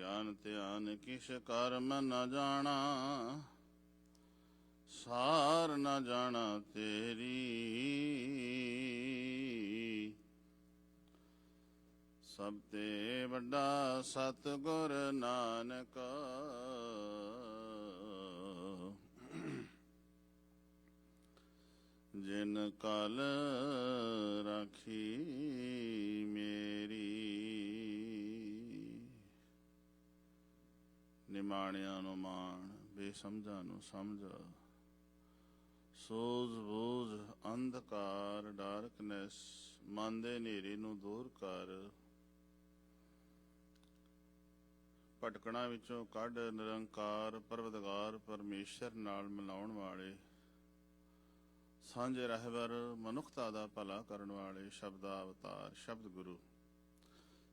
ਗਿਆਨ ਧਿਆਨ ਕਿਛ ਕਰਮ ਨ ਜਾਣਾ, ਸਾਰ ਨ ਜਾਣਾ ਤੇਰੀ। ਸਭ ਤੇ ਵੱਡਾ ਸਤਿਗੁਰ ਨਾਨਕ, ਜਿਨ ਕਲ ਰਾਖੀ ਮੇਰੀ। ਨਿਮਾਣਿਆਂ ਨੂੰ ਮਾਣ, ਬੇਸਮਝਾਂ ਨੂੰ ਸਮਝ, ਸੂਝ ਬੂਝ ਅੰਧਕਾਰ ਡਾਰਕਨੈਸ, ਮਨ ਦੇ ਹਨੇਰੇ ਨੂੰ ਦੂਰ ਕਰ। ਭਟਕਣਾ ਵਿੱਚੋਂ ਕੱਢ, ਨਿਰੰਕਾਰ ਪਰਵਤਗਾਰ ਪਰਮੇਸ਼ਰ ਨਾਲ ਮਿਲਾਉਣ ਵਾਲੇ, ਸਾਂਝੇ ਰਹਿਬਰ ਮਨੁੱਖਤਾ ਦਾ ਭਲਾ ਕਰਨ ਵਾਲੇ ਸ਼ਬਦਾ ਅਵਤਾਰ ਸ਼ਬਦ ਗੁਰੂ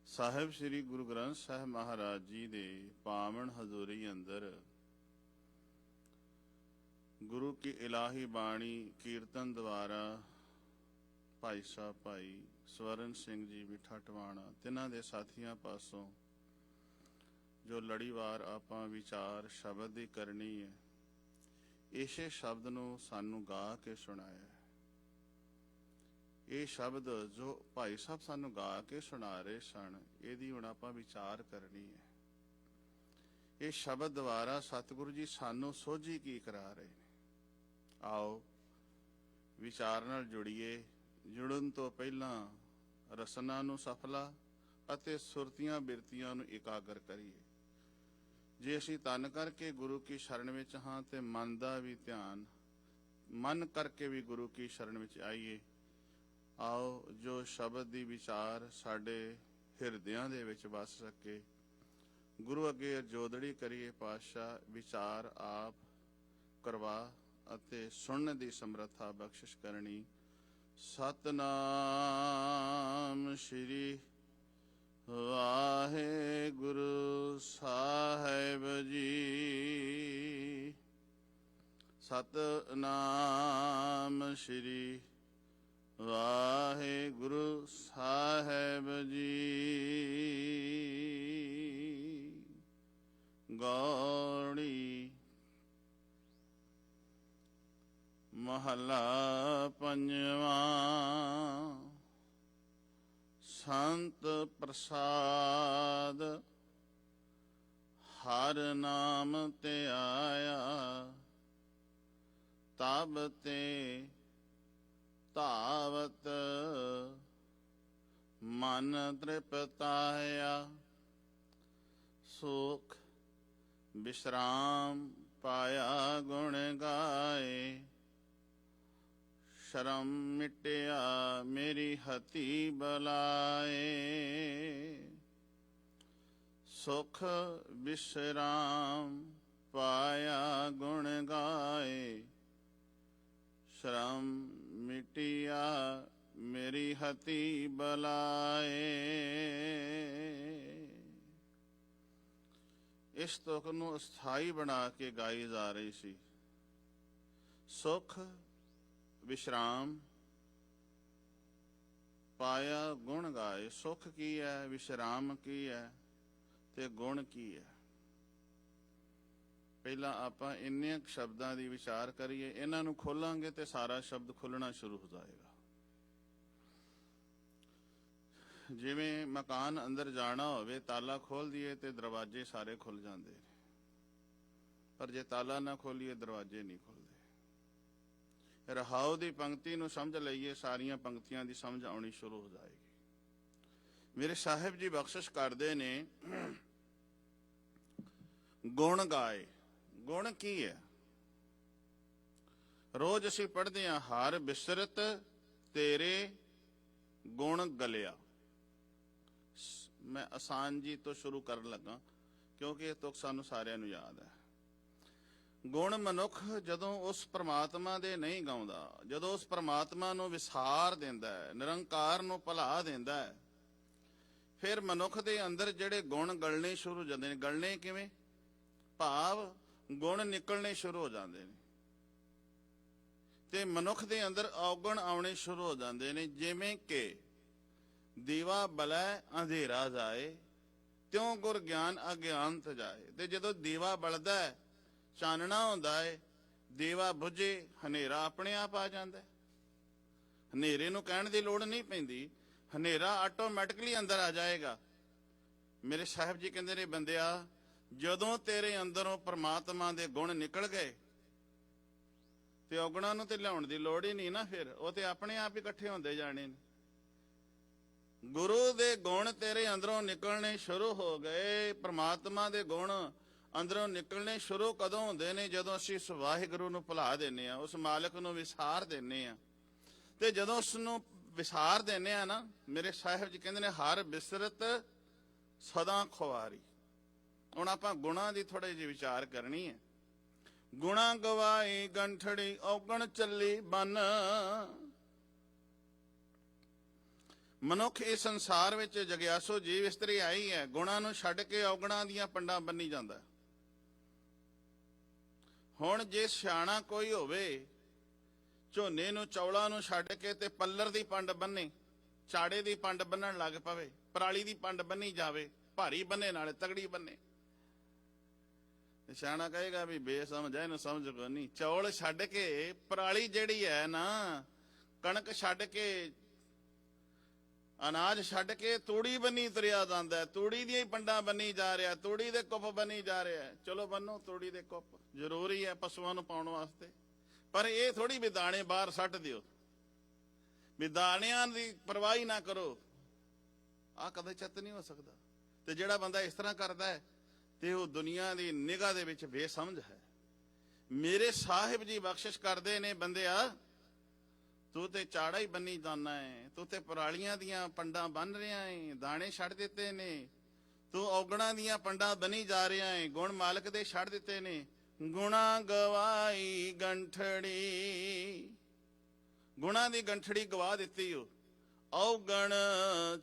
ਸਾਹਿਬ ਸ੍ਰੀ ਗੁਰੂ ਗ੍ਰੰਥ ਸਾਹਿਬ ਮਹਾਰਾਜ ਜੀ ਦੇ ਪਾਵਨ ਹਜ਼ੂਰੀ ਅੰਦਰ ਗੁਰੂ ਕੀ ਇਲਾਹੀ ਬਾਣੀ ਕੀਰਤਨ ਦੁਆਰਾ ਭਾਈ ਸਾਹਿਬ ਭਾਈ ਸਵਰਨ ਸਿੰਘ ਜੀ ਬਿਠਾ ਟਵਾਣਾ ਤਿੰਨਾਂ ਦੇ ਸਾਥੀਆਂ ਪਾਸੋਂ ਜੋ ਲੜੀਵਾਰ ਆਪਾਂ ਵਿਚਾਰ ਸ਼ਬਦ ਦੀ ਕਰਨੀ ਹੈ, ਇਸੇ ਸ਼ਬਦ ਨੂੰ ਸਾਨੂੰ ਗਾ ਕੇ ਸੁਣਾਇਆ। ਇਹ ਸ਼ਬਦ ਜੋ ਭਾਈ ਸਾਹਿਬ ਸਾਨੂੰ ਗਾ ਕੇ ਸੁਣਾ ਰਹੇ ਸਨ, ਇਹਦੀ ਹੁਣ ਆਪਾਂ ਵਿਚਾਰ ਕਰਨੀ ਹੈ। ਇਹ ਸ਼ਬਦ ਦੁਆਰਾ ਸਤਿਗੁਰੂ ਜੀ ਸਾਨੂੰ ਸੋਝੀ ਕੀ ਕਰਾ ਰਹੇ ਨੇ। ਆਓ ਵਿਚਾਰ ਨਾਲ ਜੁੜੀਏ। ਜੁੜਨ ਤੋਂ ਪਹਿਲਾਂ ਰਸਨਾ ਨੂੰ ਸਫਲਾ ਅਤੇ ਸੁਰਤੀਆਂ ਬਿਰਤੀਆਂ ਨੂੰ ਇਕਾਗਰ ਕਰੀਏ। ਜੇ ਅਸੀਂ ਤਨ ਕਰਕੇ ਗੁਰੂ ਕੀ ਸ਼ਰਨ ਵਿੱਚ ਹਾਂ ਤੇ ਮਨ ਦਾ ਵੀ ਧਿਆਨ, ਮਨ ਕਰਕੇ ਵੀ ਗੁਰੂ ਕੀ ਸ਼ਰਨ ਵਿੱਚ ਆਈਏ। ਆਓ ਜੋ ਸ਼ਬਦ ਦੀ ਵਿਚਾਰ ਸਾਡੇ ਹਿਰਦਿਆਂ ਦੇ ਵਿੱਚ ਵਸ ਸਕੇ, ਗੁਰੂ ਅੱਗੇ ਅਰਜੋਦੜੀ ਕਰੀਏ। ਪਾਤਸ਼ਾਹ ਵਿਚਾਰ ਆਪ ਕਰਵਾ ਅਤੇ ਸੁਣਨ ਦੀ ਸਮਰੱਥਾ ਬਖਸ਼ਿਸ਼ ਕਰਨੀ। ਸਤਨਾਮ ਸ਼੍ਰੀ ਵਾਹਿਗੁਰੂ ਸਾਹਿਬ ਜੀ। ਸਤਨਾਮ ਸ਼੍ਰੀ ਵਾਹਿਗੁਰੂ ਸਾਹਿਬ ਜੀ। ਗੌੜੀ ਮਹੱਲਾ ਪੰਜਵਾਂ। ਸੰਤ ਪ੍ਰਸਾਦ ਹਰ ਨਾਮ ਤੇ ਆਇਆ, ਤਬ ਤੇ ਧਾਵਤ ਮਨ ਤ੍ਰਿਪਤਾਇਆ। ਸੁਖ ਵਿਸ਼ਰਾਮ ਪਾਇਆ ਗੁਣ ਗਾਏ, ਸ਼ਰਮ ਮਿਟਿਆ ਮੇਰੀ ਹਤੀ ਬਲਾਏ। ਸੁਖ ਵਿਸ਼ਰਾਮ ਪਾਇਆ ਗੁਣ ਗਾਏ, ਸ਼ਰਮ ਮਿਟਿਆ ਮੇਰੀ ਹਤੀ ਬਲਾਏ। ਇਸ ਤੁਕ ਨੂੰ ਅਸਥਾਈ ਬਣਾ ਕੇ ਗਾਈ ਜਾ ਰਹੀ ਸੀ। ਸੁਖ ਵਿਸ਼ਰਾਮ ਪਾਇਆ ਗੁਣ ਗਾਏ। ਸੁਖ ਕੀ ਹੈ, ਵਿਸ਼ਰਾਮ ਕੀ ਹੈ ਤੇ ਗੁਣ ਕੀ ਹੈ। ਪਹਿਲਾਂ ਆਪਾਂ ਇੰਨੇ ਸ਼ਬਦਾਂ ਦੀ ਵਿਚਾਰ ਕਰੀਏ। ਇਹਨਾਂ ਨੂੰ ਖੋਲਾਂਗੇ ਤੇ ਸਾਰਾ ਸ਼ਬਦ ਖੁੱਲਣਾ ਸ਼ੁਰੂ ਹੋ ਜਾਏਗਾ। ਜਿਵੇਂ ਮਕਾਨ ਅੰਦਰ ਜਾਣਾ ਹੋਵੇ, ਤਾਲਾ ਖੋਲ ਦਈਏ ਤੇ ਦਰਵਾਜ਼ੇ ਸਾਰੇ ਖੁੱਲ ਜਾਂਦੇ ਨੇ, ਪਰ ਜੇ ਤਾਲਾ ਨਾ ਖੋਲੀਏ ਦਰਵਾਜ਼ੇ ਨਹੀਂ ਖੁੱਲਦੇ। ਰਹਾਉ ਦੀ ਪੰਕਤੀ ਨੂੰ ਸਮਝ ਲਈਏ, ਸਾਰੀਆਂ ਪੰਕਤੀਆਂ ਦੀ ਸਮਝ ਆਉਣੀ ਸ਼ੁਰੂ ਹੋ ਜਾਏਗੀ। ਮੇਰੇ ਸਾਹਿਬ ਜੀ ਬਖਸ਼ਿਸ਼ ਕਰਦੇ ਨੇ, ਗੁਣ ਗਾਏ। ਗੁਣ ਕੀ ਹੈ? ਰੋਜ਼ ਅਸੀਂ ਪੜ੍ਹਦੇ ਹਾਂ, ਹਰ ਬਿਸਰਤ ਤੇਰੇ ਗੁਣ ਗਲਿਆ। ਮੈਂ ਆਸਾਨ ਜੀ ਤੋਂ ਸ਼ੁਰੂ ਕਰਨ ਲੱਗਾ ਕਿਉਂਕਿ ਇਹ ਤੁਕ ਸਾਨੂੰ ਸਾਰਿਆਂ ਨੂੰ ਯਾਦ ਹੈ। ਗੁਣ ਮਨੁੱਖ ਜਦੋਂ ਉਸ ਪ੍ਰਮਾਤਮਾ ਦੇ ਨਹੀਂ ਗਾਉਂਦਾ, ਜਦੋਂ ਉਸ ਪ੍ਰਮਾਤਮਾ ਨੂੰ ਵਿਸਾਰ ਦਿੰਦਾ ਹੈ, ਨਿਰੰਕਾਰ ਨੂੰ ਭੁਲਾ ਦਿੰਦਾ ਹੈ, ਫਿਰ ਮਨੁੱਖ ਦੇ ਅੰਦਰ ਜਿਹੜੇ ਗੁਣ ਗਲਣੇ ਸ਼ੁਰੂ ਹੋ ਜਾਂਦੇ ਨੇ। ਗਲਣੇ ਕਿਵੇਂ? ਭਾਵ ਗੁਣ ਨਿਕਲਣੇ ਸ਼ੁਰੂ ਹੋ ਜਾਂਦੇ ਨੇ ਤੇ ਮਨੁੱਖ ਦੇ ਅੰਦਰ ਔਗਣ ਆਉਣੇ ਸ਼ੁਰੂ ਹੋ ਜਾਂਦੇ ਨੇ। ਜਿਵੇਂ ਕਿ ਦੀਵਾ ਬਲੈ ਅੰਧੇਰਾ ਜਾਏ, ਤਿਉ ਗੁਰ ਗਿਆਨ ਅਗਿਆਨ ਤਜਾਏ। ਤੇ ਜਦੋਂ ਦੀਵਾ ਬਲਦਾ ਹੈ, ਚਾਨਣਾ ਹੁੰਦਾ ਹੈ, ਦੀਵਾ ਬੁਝੇ, ਹਨੇਰਾ ਆਪਣੇ ਆਪ ਆ ਜਾਂਦਾ ਹੈ। ਹਨੇਰੇ ਨੂੰ ਕਹਿਣ ਦੀ ਲੋੜ ਨਹੀਂ ਪੈਂਦੀ, ਹਨੇਰਾ ਆਟੋਮੈਟਿਕਲੀ ਅੰਦਰ ਆ ਜਾਏਗਾ। ਮੇਰੇ ਸਾਹਿਬ ਜੀ ਕਹਿੰਦੇ ਨੇ, ਬੰਦਿਆ ਜਦੋਂ ਤੇਰੇ ਅੰਦਰੋਂ ਪ੍ਰਮਾਤਮਾ ਦੇ ਗੁਣ ਨਿਕਲ ਗਏ ਤੇ ਔਗਣਾਂ ਨੂੰ ਤੇ ਲਿਆਉਣ ਦੀ ਲੋੜ ਹੀ ਨਹੀਂ ਨਾ, ਫਿਰ ਉਹ ਤੇ ਆਪਣੇ ਆਪ ਹੀ ਇਕੱਠੇ ਹੁੰਦੇ ਜਾਣੇ ਨੇ। ਗੁਰੂ ਦੇ ਗੁਣ ਤੇਰੇ ਅੰਦਰੋਂ ਨਿਕਲਣੇ ਸ਼ੁਰੂ ਹੋ ਗਏ। ਪ੍ਰਮਾਤਮਾ ਦੇ ਗੁਣ ਅੰਦਰੋਂ ਨਿਕਲਣੇ ਸ਼ੁਰੂ ਕਦੋਂ ਹੁੰਦੇ ਨੇ? ਜਦੋਂ ਅਸੀਂ ਉਸ ਵਾਹਿਗੁਰੂ ਨੂੰ ਭੁਲਾ ਦਿੰਦੇ ਆ, ਉਸ ਮਾਲਕ ਨੂੰ ਵਿਸਾਰ ਦਿੰਦੇ ਆ। ਤੇ ਜਦੋਂ ਉਸ ਨੂੰ ਵਿਸਾਰ ਦਿੰਦੇ ਆ ਨਾ, ਮੇਰੇ ਸਾਹਿਬ ਜੀ ਕਹਿੰਦੇ ਨੇ, ਹਰ ਬਿਸਰਤ ਸਦਾ ਖੁਆਰੀ। ਹੁਣ ਆਪਾਂ ਗੁਣਾਂ ਦੀ ਥੋੜੇ ਜਿਹੀ ਵਿਚਾਰ ਕਰਨੀ ਹੈ। ਗੁਣਾ ਗਵਾਈ ਗੰਠੜੀ ਔਗਣ ਚੱਲੀ ਬਨ। ਮਨੁੱਖ ਇਸ ਸੰਸਾਰ ਵਿੱਚ ਜਗਿਆਸੂ ਜੀਵ ਇਸਤਰੀ ਆਈ ਹੈ, ਗੁਣਾਂ ਨੂੰ ਛੱਡ ਕੇ ਔਗਣਾਂ ਦੀਆਂ ਪੰਡਾਂ ਬੰਨੀ ਜਾਂਦਾ। ਹੁਣ ਜੇ ਸਿਆਣਾ ਕੋਈ ਹੋਵੇ, ਝੋਨੇ ਨੂੰ ਚੌਲਾਂ ਨੂੰ ਛੱਡ ਕੇ ਤੇ ਪੱਲਰ ਦੀ ਪੰਡ ਬੰਨੇ, ਚਾੜੇ ਦੀ ਪੰਡ ਬੰਨਣ ਲੱਗ ਪਵੇ, ਪਰਾਲੀ ਦੀ ਪੰਡ ਬੰਨੀ ਜਾਵੇ, ਭਾਰੀ ਬੰਨੇ ਨਾਲੇ ਤਗੜੀ ਬੰਨੇ, ਸਿਆਣਾ ਕਹੇਗਾ ਵੀ ਬੇਸਮਝ ਹੈ, ਇਹਨੂੰ ਸਮਝ ਕੋ ਨਹੀਂ। ਚੌਲ ਛੱਡ ਕੇ, ਪਰਾਲੀ ਜਿਹੜੀ ਹੈ ਨਾ, ਕਣਕ ਛੱਡ ਕੇ, ਅਨਾਜ ਛੱਡ ਕੇ ਤੂੜੀ ਬੰਨੀ ਤੁਰਿਆ ਜਾਂਦਾ। ਤੂੜੀ ਦੀਆਂ ਹੀ ਪੰਡਾਂ ਬੰਨੀ ਜਾ ਰਿਹਾ, ਤੂੜੀ ਦੇ ਕੁੱਪ ਬੰਨੀ ਜਾ ਰਿਹਾ। ਚਲੋ ਬੰਨੋ ਤੂੜੀ ਦੇ ਕੁੱਪ, ਜ਼ਰੂਰੀ ਹੈ ਪਸ਼ੂਆਂ ਨੂੰ ਪਾਉਣ ਵਾਸਤੇ, ਪਰ ਇਹ ਥੋੜੀ ਵੀ ਦਾਣੇ ਬਾਹਰ ਸੱਟ ਦਿਓ, ਵੀ ਦਾਣਿਆਂ ਦੀ ਪਰਵਾਹ ਹੀ ਨਾ ਕਰੋ। ਆਹ ਕਦੇ ਚਿੱਤ ਨਹੀਂ ਹੋ ਸਕਦਾ। ਤੇ ਜਿਹੜਾ ਬੰਦਾ ਇਸ ਤਰ੍ਹਾਂ ਕਰਦਾ ਹੈ ਤੇ ਉਹ ਦੁਨੀਆ ਦੀ ਨਿਗਾਹ ਦੇ ਵਿੱਚ ਬੇਸਮਝ ਹੈ। ਮੇਰੇ ਸਾਹਿਬ ਜੀ ਬਖਸ਼ਿਸ਼ ਕਰਦੇ ਨੇ, ਬੰਦਿਆ ਤੂੰ ਤੇ ਚਾੜਾ ਹੀ ਬੰਨੀ ਜਾਂਦਾ ਹੈ, ਤੂੰ ਤੇ ਪਰਾਲੀਆਂ ਦੀਆਂ ਪੰਡਾਂ ਬੰਨ ਰਿਹਾ ਹੈ, ਦਾਣੇ ਛੱਡ ਦਿੱਤੇ ਨੇ, ਤੂੰ ਔਗਣਾਂ ਦੀਆਂ ਪੰਡਾਂ ਬੰਨੀ ਜਾ ਰਿਹਾ ਹੈ, ਗੁਣ ਮਾਲਕ ਦੇ ਛੱਡ ਦਿੱਤੇ ਨੇ। ਗੁਣਾ ਗਵਾਈ ਗੰਠੜੀ, ਗੁਣਾ ਦੀ ਗੰਠੜੀ ਗਵਾ ਦਿੱਤੀ ਓ। ਔਗਣ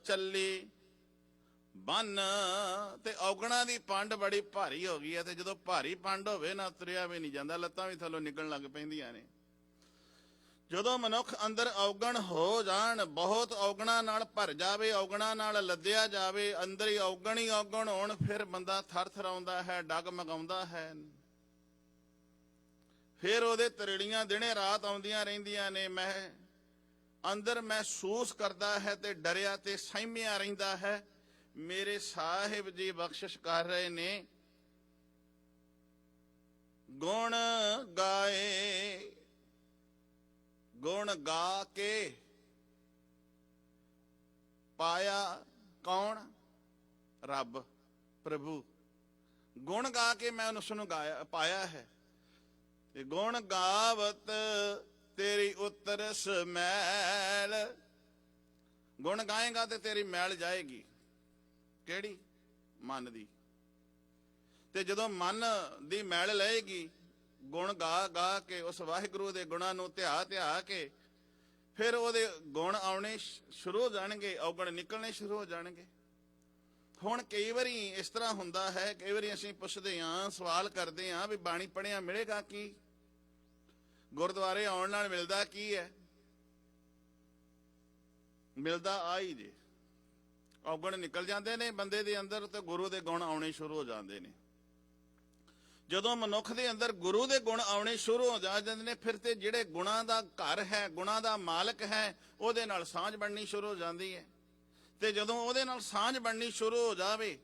ਚੱਲੀ ਬੰਨ, ਤੇ ਔਗਣਾਂ ਦੀ ਪੰਡ ਬੜੀ ਭਾਰੀ ਹੋ ਗਈ ਹੈ। ਤੇ ਜਦੋਂ ਭਾਰੀ ਪੰਡ ਹੋਵੇ ਨਾ, ਤੁਰਿਆ ਵੀ ਨਹੀਂ ਜਾਂਦਾ, ਲੱਤਾਂ ਵੀ ਥੱਲੋਂ ਨਿਕਲਣ ਲੱਗ ਪੈਂਦੀਆਂ ਨੇ। ਜਦੋਂ ਮਨੁੱਖ ਅੰਦਰ ਔਗਣ ਹੋ ਜਾਣ, ਬਹੁਤ ਔਗਣਾਂ ਨਾਲ ਭਰ ਜਾਵੇ, ਔਗਣਾਂ ਨਾਲ ਲੱਦਿਆ ਜਾਵੇ, ਅੰਦਰ ਹੀ ਔਗਣ ਹੋਣ, ਫਿਰ ਬੰਦਾ ਥਰ ਥਰਾਉਂਦਾ ਹੈ, ਡਗਮਗਾਉਂਦਾ ਹੈ। ਫਿਰ ਉਹਦੇ ਤਰੇੜੀਆਂ ਦਿਨੇ ਰਾਤ ਆਉਂਦੀਆਂ ਰਹਿੰਦੀਆਂ ਨੇ। ਮੈਂ ਅੰਦਰ ਮਹਿਸੂਸ ਕਰਦਾ ਹੈ ਤੇ ਡਰਿਆ ਤੇ ਸਹਿਮਿਆ ਰਹਿੰਦਾ ਹੈ। ਮੇਰੇ ਸਾਹਿਬ ਜੀ ਬਖਸ਼ਿਸ਼ ਕਰ ਰਹੇ ਨੇ, ਗੁਣ ਗਾਏ, ਗੁਣ ਗਾ ਕੇ ਪਾਇਆ ਕੌਣ? ਰੱਬ, ਪ੍ਰਭੂ। ਗੁਣ ਗਾ ਕੇ ਮੈਂ ਉਸ ਨੂੰ ਗਾਇਆ, ਪਾਇਆ ਹੈ। ਤੇ ਗੁਣ ਗਾਵਤ ਤੇਰੀ ਉਤਰਸ ਮੈਲ, ਗੁਣ ਗਾਏਗਾ ਤੇ ਤੇਰੀ ਮੈਲ ਜਾਏਗੀ। ਕਿਹੜੀ? ਮਨ ਦੀ। ਤੇ ਜਦੋਂ ਮਨ ਦੀ ਮੈਲ ਲਏਗੀ, ਗੁਣ ਗਾ ਗਾ ਕੇ, ਉਸ ਵਾਹਿਗੁਰੂ ਦੇ ਗੁਣਾਂ ਨੂੰ ਧਿਆ ਧਿਆ ਕੇ, ਫਿਰ ਉਹਦੇ ਗੁਣ ਆਉਣੇ ਸ਼ੁਰੂ ਹੋ ਜਾਣਗੇ, ਔਗਣ ਨਿਕਲਣੇ ਸ਼ੁਰੂ ਹੋ ਜਾਣਗੇ। ਹੁਣ ਕਈ ਵਾਰੀ ਇਸ ਤਰ੍ਹਾਂ ਹੁੰਦਾ ਹੈ, ਕਈ ਵਾਰੀ ਅਸੀਂ ਪੁੱਛਦੇ ਹਾਂ, ਸਵਾਲ ਕਰਦੇ ਹਾਂ ਵੀ ਬਾਣੀ ਪੜ੍ਹਿਆ ਮਿਲੇਗਾ ਕੀ? ਗੁਰਦੁਆਰੇ ਆਉਣ ਨਾਲ ਮਿਲਦਾ ਕੀ ਹੈ? ਮਿਲਦਾ ਆ ਹੀ ਜੇ, ਔਗਣ ਨਿਕਲ ਜਾਂਦੇ ਨੇ ਬੰਦੇ ਦੇ ਅੰਦਰ ਤੇ ਗੁਰੂ ਦੇ ਗੁਣ ਆਉਣੇ ਸ਼ੁਰੂ ਹੋ ਜਾਂਦੇ ਨੇ। ਜਦੋਂ ਮਨੁੱਖ ਦੇ ਅੰਦਰ ਗੁਰੂ ਦੇ ਗੁਣ ਆਉਣੇ ਸ਼ੁਰੂ ਹੋ ਜਾਂਦੇ ਨੇ, ਫਿਰ ਤੇ ਜਿਹੜੇ ਗੁਣਾਂ ਦਾ ਘਰ ਹੈ, ਗੁਣਾਂ ਦਾ ਮਾਲਕ ਹੈ, ਉਹਦੇ ਨਾਲ ਸਾਂਝ ਬਣਨੀ ਸ਼ੁਰੂ ਹੋ ਜਾਂਦੀ ਹੈ। ਤੇ ਜਦੋਂ ਉਹਦੇ ਨਾਲ ਸਾਂਝ ਬਣਨੀ ਸ਼ੁਰੂ ਹੋ ਜਾਵੇ,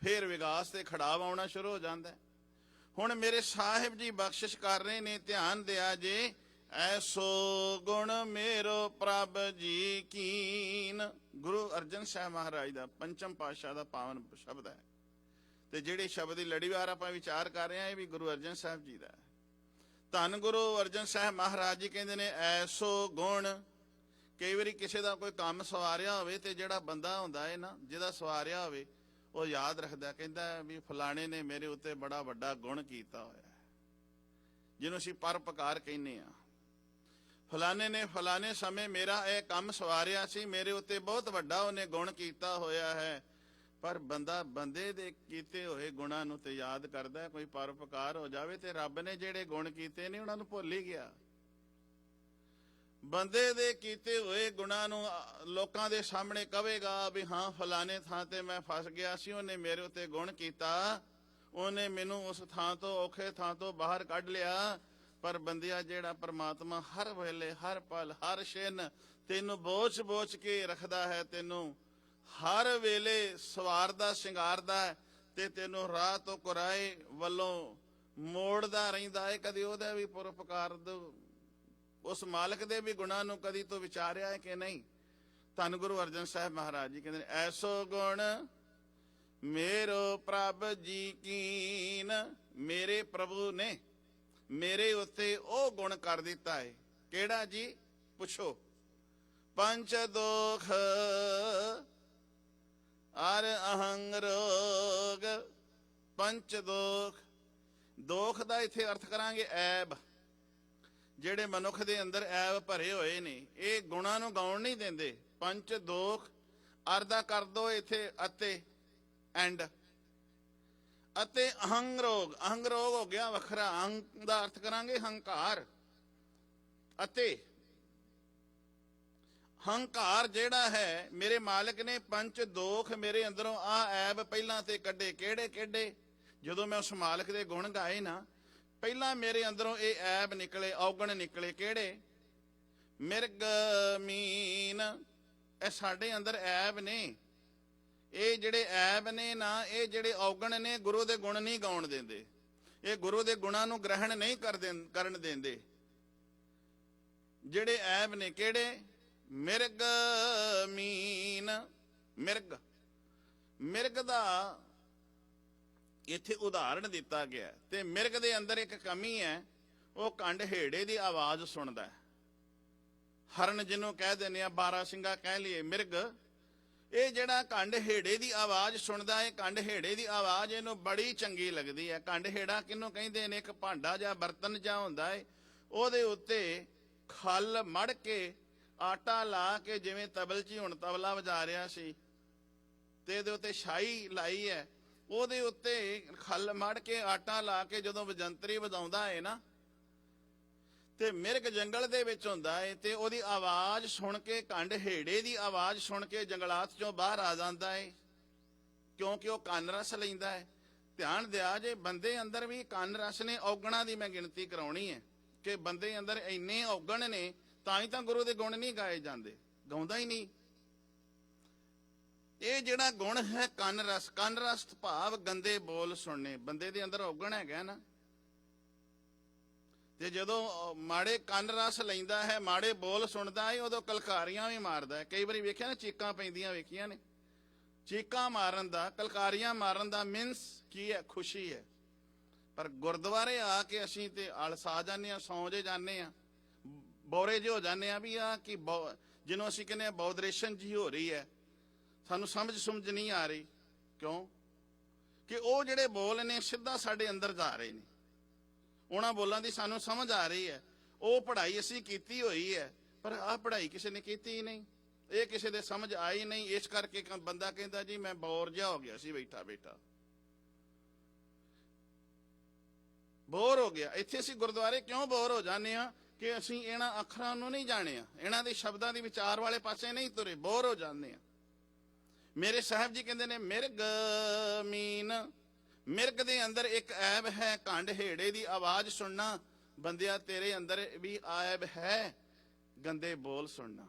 ਫਿਰ ਵਿਗਾਸ ਤੇ ਖੜਾਵ ਆਉਣਾ ਸ਼ੁਰੂ ਹੋ ਜਾਂਦਾ। ਹੁਣ ਮੇਰੇ ਸਾਹਿਬ ਜੀ ਬਖਸ਼ਿਸ਼ ਕਰ ਰਹੇ ਨੇ, ਧਿਆਨ ਦਿਆ ਜੇ। ਐਸੋ ਗੁਣ ਮੇਰੋ ਪ੍ਰਭ ਜੀ ਕੀਨ, ਗੁਰੂ ਅਰਜਨ ਸਾਹਿਬ ਮਹਾਰਾਜ ਦਾ ਪੰਚਮ ਪਾਤਸ਼ਾਹ ਦਾ ਪਾਵਨ ਸ਼ਬਦ ਹੈ। ਤੇ ਜਿਹੜੇ ਸ਼ਬਦ ਦੀ ਲੜੀਵਾਰ ਆਪਾਂ ਵਿਚਾਰ ਕਰ ਰਹੇ ਹਾਂ, ਇਹ ਵੀ ਗੁਰੂ ਅਰਜਨ ਸਾਹਿਬ ਜੀ ਦਾ ਹੈ। ਧੰਨ ਗੁਰੂ ਅਰਜਨ ਸਾਹਿਬ ਮਹਾਰਾਜ ਜੀ ਕਹਿੰਦੇ ਨੇ, ਐਸੋ ਗੁਣ। ਕਈ ਵਾਰੀ ਕਿਸੇ ਦਾ ਕੋਈ ਕੰਮ ਸਵਾਰਿਆ ਹੋਵੇ, ਤੇ ਜਿਹੜਾ ਬੰਦਾ ਹੁੰਦਾ ਹੈ ਨਾ, ਜਿਹਦਾ ਸਵਾਰਿਆ ਹੋਵੇ, ਉਹ ਯਾਦ ਰੱਖਦਾ, ਕਹਿੰਦਾ ਵੀ ਫਲਾਣੇ ਨੇ ਮੇਰੇ ਉੱਤੇ ਬੜਾ ਵੱਡਾ ਗੁਣ ਕੀਤਾ ਹੋਇਆ, ਜਿਹਨੂੰ ਅਸੀਂ ਪਰਉਪਕਾਰ ਕਹਿੰਦੇ ਆ। ਫਲਾਣੇ ਨੇ ਫਲਾਣੇ ਸਮੇਂ ਮੇਰਾ ਇਹ ਕੰਮ ਸਵਾਰਿਆ ਸੀ, ਮੇਰੇ ਉੱਤੇ ਬਹੁਤ ਵੱਡਾ ਉਹਨੇ ਗੁਣ ਕੀਤਾ ਹੋਇਆ ਹੈ। ਪਰ ਬੰਦਾ ਬੰਦੇ ਦੇ ਕੀਤੇ ਹੋਏ ਗੁਣਾਂ ਨੂੰ ਤੇ ਯਾਦ ਕਰਦਾ। ਕੋਈ ਪਰਉਪਕਾਰ ਹੋ ਜਾਵੇ ਤੇ ਰੱਬ ਨੇ ਜਿਹੜੇ ਗੁਣ ਕੀਤੇ ਨੇ ਉਹਨਾਂ ਨੂੰ ਭੁੱਲ ਹੀ ਗਿਆ। ਬੰਦੇ ਦੇ ਕੀਤੇ ਹੋਏ ਗੁਨਾਹ ਨੂੰ ਲੋਕਾਂ ਦੇ ਸਾਹਮਣੇ ਕਹੇਗਾ ਵੀ ਹਾਂ ਫਲਾਣੇ ਥਾਂ ਤੇ ਮੈਂ ਫਸ ਗਿਆ ਸੀ, ਉਹਨੇ ਮੇਰੇ ਉੱਤੇ ਗੁਣ ਕੀਤਾ, ਉਹਨੇ ਮੈਨੂੰ ਉਸ ਥਾਂ ਤੋਂ ਔਖੇ ਥਾਂ ਤੋਂ ਬਾਹਰ ਕੱਢ ਲਿਆ। ਪਰ ਬੰਦਿਆ ਜਿਹੜਾ ਪ੍ਰਮਾਤਮਾ ਹਰ ਵੇਲੇ ਹਰ ਪਲ ਹਰ ਛਿਨ ਤੈਨੂੰ ਬੋਝ ਬੋਝ ਕੇ ਰੱਖਦਾ ਹੈ, ਤੈਨੂੰ ਹਰ ਵੇਲੇ ਸਵਾਰਦਾ ਸ਼ਿੰਗਾਰਦਾ ਹੈ ਤੇ ਤੈਨੂੰ ਰਾਹ ਤੋਂ ਕੁਰਾਏ ਵੱਲੋਂ ਮੋੜਦਾ ਰਹਿੰਦਾ ਹੈ। ਕਦੀ ਉਹਦਾ ਵੀ ਪਰਉਪਕਾਰ ਉਸ ਮਾਲਕ ਦੇ ਵੀ ਗੁਣਾਂ ਨੂੰ ਕਦੀ ਤੋਂ ਵਿਚਾਰਿਆ ਹੈ ਕਿ ਨਹੀਂ? ਧੰਨ ਗੁਰੂ ਅਰਜਨ ਸਾਹਿਬ ਮਹਾਰਾਜ ਜੀ ਕਹਿੰਦੇ ਨੇ, ਐਸੋ ਗੁਣ ਮੇਰੋ ਪ੍ਰਭ ਜੀ ਕੀਨ, ਮੇਰੇ ਪ੍ਰਭੂ ਨੇ ਮੇਰੇ ਉੱਤੇ ਉਹ ਗੁਣ ਕਰ ਦਿੱਤਾ ਹੈ। ਕਿਹੜਾ ਜੀ? ਪੁੱਛੋ। ਪੰਚ ਦੋਖ ਅਰ ਅਹੰਗ ਰੋਗ। ਪੰਚ ਦੋਖ, ਦੋਖ ਦਾ ਇੱਥੇ ਅਰਥ ਕਰਾਂਗੇ ਐਬ। ਜਿਹੜੇ ਮਨੁੱਖ ਦੇ ਅੰਦਰ ਐਬ ਭਰੇ ਹੋਏ ਨੇ, ਇਹ ਗੁਣਾਂ ਨੂੰ ਗਾਉਣ ਨਹੀਂ ਦਿੰਦੇ। ਪੰਚ ਦੋਖ ਅਰਦਾ ਕਰ ਦੋ ਇੱਥੇ ਅਤੇ ਐਂਡ, ਅਤੇ ਅਹੰਗ ਰੋਗ। ਅਹੰਗ ਰੋਗ ਹੋ ਗਿਆ ਵੱਖਰਾ, ਅਹੰਗ ਦਾ ਅਰਥ ਕਰਾਂਗੇ ਹੰਕਾਰ। ਅਤੇ ਹੰਕਾਰ ਜਿਹੜਾ ਹੈ, ਮੇਰੇ ਮਾਲਕ ਨੇ ਪੰਜ ਦੋਖ ਮੇਰੇ ਅੰਦਰੋਂ ਆ ਐਬ ਪਹਿਲਾਂ ਤੇ ਕੱਢੇ। ਕਿਹੜੇ ਕਿਹੜੇ? ਜਦੋਂ ਮੈਂ ਉਸ ਮਾਲਕ ਦੇ ਗੁਣ ਗਾਏ ਨਾ, ਪਹਿਲਾਂ ਮੇਰੇ ਅੰਦਰੋਂ ਇਹ ਐਬ ਨਿਕਲੇ, ਔਗਣ ਨਿਕਲੇ। ਕਿਹੜੇ? ਮਿਰਗ ਮੀਨ। ਇਹ ਸਾਡੇ ਅੰਦਰ ਐਬ ਨੇ। ਇਹ ਜਿਹੜੇ ਐਬ ਨੇ ਨਾ, ਇਹ ਜਿਹੜੇ ਔਗਣ ਨੇ, ਗੁਰੂ ਦੇ ਗੁਣ ਨਹੀਂ ਗਾਉਣ ਦਿੰਦੇ। ਇਹ ਗੁਰੂ ਦੇ ਗੁਣਾਂ ਨੂੰ ਗ੍ਰਹਿਣ ਨਹੀਂ ਕਰਨ ਦਿੰਦੇ। ਜਿਹੜੇ ਐਬ ਨੇ ਕਿਹੜੇ? ਮਿਰਗ ਮੀਨ। ਮਿਰਗ, ਮਿਰਗ ਦਾ ਇੱਥੇ ਉਦਾਹਰਣ ਦਿੱਤਾ ਗਿਆ। ਤੇ ਮਿਰਗ ਦੇ ਅੰਦਰ ਇੱਕ ਕਮੀ ਹੈ, ਉਹ ਕੰਡ ਹੇੜੇ ਦੀ ਆਵਾਜ਼ ਸੁਣਦਾ ਹੈ। ਹਰਨ ਜਿਹਨੂੰ ਕਹਿ ਦਿੰਦੇ ਆ, ਬਾਰਾਸਿੰਗਾ ਕਹਿ ਲਈਏ, ਮਿਰਗ। ਇਹ ਜਿਹੜਾ ਕੰਡ ਹੇੜੇ ਦੀ ਆਵਾਜ਼ ਸੁਣਦਾ ਹੈ, ਕੰਡ ਹੇੜੇ ਦੀ ਆਵਾਜ਼ ਇਹਨੂੰ ਬੜੀ ਚੰਗੀ ਲੱਗਦੀ ਹੈ। ਕੰਡ ਹੇੜਾ ਕਿਹਨੂੰ ਕਹਿੰਦੇ ਨੇ? ਇੱਕ ਭਾਂਡਾ ਜਾਂ ਬਰਤਨ ਜਾਂ ਹੁੰਦਾ ਹੈ, ਉਹਦੇ ਉੱਤੇ ਖਲ ਮੜ ਕੇ ਆਟਾ ਲਾ ਕੇ, ਜਿਵੇਂ ਤਬਲ 'ਚ ਹੁਣ ਤਬਲਾ ਵਜਾ ਰਿਹਾ ਸੀ ਤੇ ਇਹਦੇ ਉੱਤੇ ਛਾਈ ਲਾਈ ਹੈ, ਉਹਦੇ ਉੱਤੇ ਖਲ ਮੜ ਕੇ ਆਟਾ ਲਾ ਕੇ ਜਦੋਂ ਵਜੰਤਰੀ ਵਜਾਉਂਦਾ ਹੈ ਨਾ, ਤੇ ਮਿਰਗ ਜੰਗਲ ਦੇ ਵਿੱਚ ਹੁੰਦਾ ਹੈ ਤੇ ਉਹਦੀ ਆਵਾਜ਼ ਸੁਣ ਕੇ, ਕੰਡ ਹੇੜੇ ਦੀ ਆਵਾਜ਼ ਸੁਣ ਕੇ ਜੰਗਲਾਤ ਚੋਂ ਬਾਹਰ ਆ ਜਾਂਦਾ ਹੈ, ਕਿਉਂਕਿ ਉਹ ਕੰਨ ਰਸ ਲੈਂਦਾ ਹੈ। ਧਿਆਨ ਦਿਆ ਜੇ, ਬੰਦੇ ਅੰਦਰ ਵੀ ਕੰਨ ਰਸ ਨੇ। ਔਗਣਾਂ ਦੀ ਮੈਂ ਗਿਣਤੀ ਕਰਾਉਣੀ ਹੈ ਕਿ ਬੰਦੇ ਅੰਦਰ ਇੰਨੇ ਔਗਣ ਨੇ, ਤਾਂ ਹੀ ਤਾਂ ਗੁਰੂ ਦੇ ਗੁਣ ਨਹੀਂ ਗਾਏ ਜਾਂਦੇ, ਗਾਉਂਦਾ ਹੀ ਨਹੀਂ। ਇਹ ਜਿਹੜਾ ਗੁਣ ਹੈ ਕੰਨ ਰਸ, ਕੰਨ ਰਸ ਭਾਵ ਗੰਦੇ ਬੋਲ ਸੁਣਨੇ। ਬੰਦੇ ਦੇ ਅੰਦਰ ਔਗਣ ਹੈਗਾ ਨਾ, ਤੇ ਜਦੋਂ ਮਾੜੇ ਕੰਨ ਰਸ ਲੈਂਦਾ ਹੈ, ਮਾੜੇ ਬੋਲ ਸੁਣਦਾ ਹੈ, ਉਦੋਂ ਕਲਕਾਰੀਆਂ ਵੀ ਮਾਰਦਾ ਹੈ। ਕਈ ਵਾਰੀ ਵੇਖਿਆ ਨਾ, ਚੀਕਾਂ ਪੈਂਦੀਆਂ ਵੇਖੀਆਂ ਨੇ। ਚੀਕਾਂ ਮਾਰਨ ਦਾ, ਕਲਕਾਰੀਆਂ ਮਾਰਨ ਦਾ ਮੀਨਸ ਕੀ ਹੈ? ਖੁਸ਼ੀ ਹੈ। ਪਰ ਗੁਰਦੁਆਰੇ ਆ ਕੇ ਅਸੀਂ ਤੇ ਆਲਸਾ ਜਾਂਦੇ ਹਾਂ, ਸੌਂ ਜੇ ਜਾਂਦੇ ਹਾਂ, ਬੋਰੇ ਜਿਹੇ ਹੋ ਜਾਂਦੇ ਆ ਵੀ ਆ ਕਿ ਜਿਹਨੂੰ ਅਸੀਂ ਕਹਿੰਦੇ ਆ ਬੌਦਰੇਸ਼ਨ ਜੀ ਹੋ ਰਹੀ ਹੈ, ਸਾਨੂੰ ਸਮਝ ਨਹੀਂ ਆ ਰਹੀ। ਕਿਉਂ? ਕਿ ਉਹ ਜਿਹੜੇ ਬੋਲ ਨੇ ਸਿੱਧਾ ਸਾਡੇ ਅੰਦਰ ਜਾ ਰਹੇ ਨੇ। ਉਹਨਾਂ ਬੋਲਾਂ ਦੀ ਸਾਨੂੰ ਸਮਝ ਆ ਰਹੀ ਹੈ। ਉਹ ਪੜ੍ਹਾਈ ਅਸੀਂ ਕੀਤੀ ਹੋਈ ਹੈ, ਪਰ ਆਹ ਪੜ੍ਹਾਈ ਕਿਸੇ ਨੇ ਕੀਤੀ ਹੀ ਨਹੀਂ, ਇਹ ਕਿਸੇ ਦੇ ਸਮਝ ਆਈ ਨਹੀਂ। ਇਸ ਕਰਕੇ ਬੰਦਾ ਕਹਿੰਦਾ ਜੀ ਮੈਂ ਬੋਰ ਜਿਹਾ ਹੋ ਗਿਆ ਸੀ, ਬੈਠਾ ਬੈਠਾ ਬੋਰ ਹੋ ਗਿਆ। ਇੱਥੇ ਅਸੀਂ ਗੁਰਦੁਆਰੇ ਕਿਉਂ ਬੋਰ ਹੋ ਜਾਂਦੇ ਹਾਂ? ਕਿ ਅਸੀਂ ਇਹਨਾਂ ਅੱਖਰਾਂ ਨੂੰ ਨਹੀਂ ਜਾਣਿਆ, ਇਹਨਾਂ ਦੇ ਸ਼ਬਦਾਂ ਦੇ ਵਿਚਾਰ ਵਾਲੇ ਪਾਸੇ ਨਹੀਂ ਤੁਰੇ, ਬੋਰ ਹੋ ਜਾਂਦੇ ਆ। ਮੇਰੇ ਸਾਹਿਬ ਜੀ ਕਹਿੰਦੇ ਨੇ, ਮਿਰਗ ਮੀਨ। ਮਿਰਗ ਦੇ ਅੰਦਰ ਇੱਕ ਐਬ ਹੈ, ਕੰਡ ਹੇੜੇ ਦੀ ਆਵਾਜ਼ ਸੁਣਨਾ। ਬੰਦਿਆ ਤੇਰੇ ਅੰਦਰ ਵੀ ਐਬ ਹੈ, ਗੰਦੇ ਬੋਲ ਸੁਣਨਾ।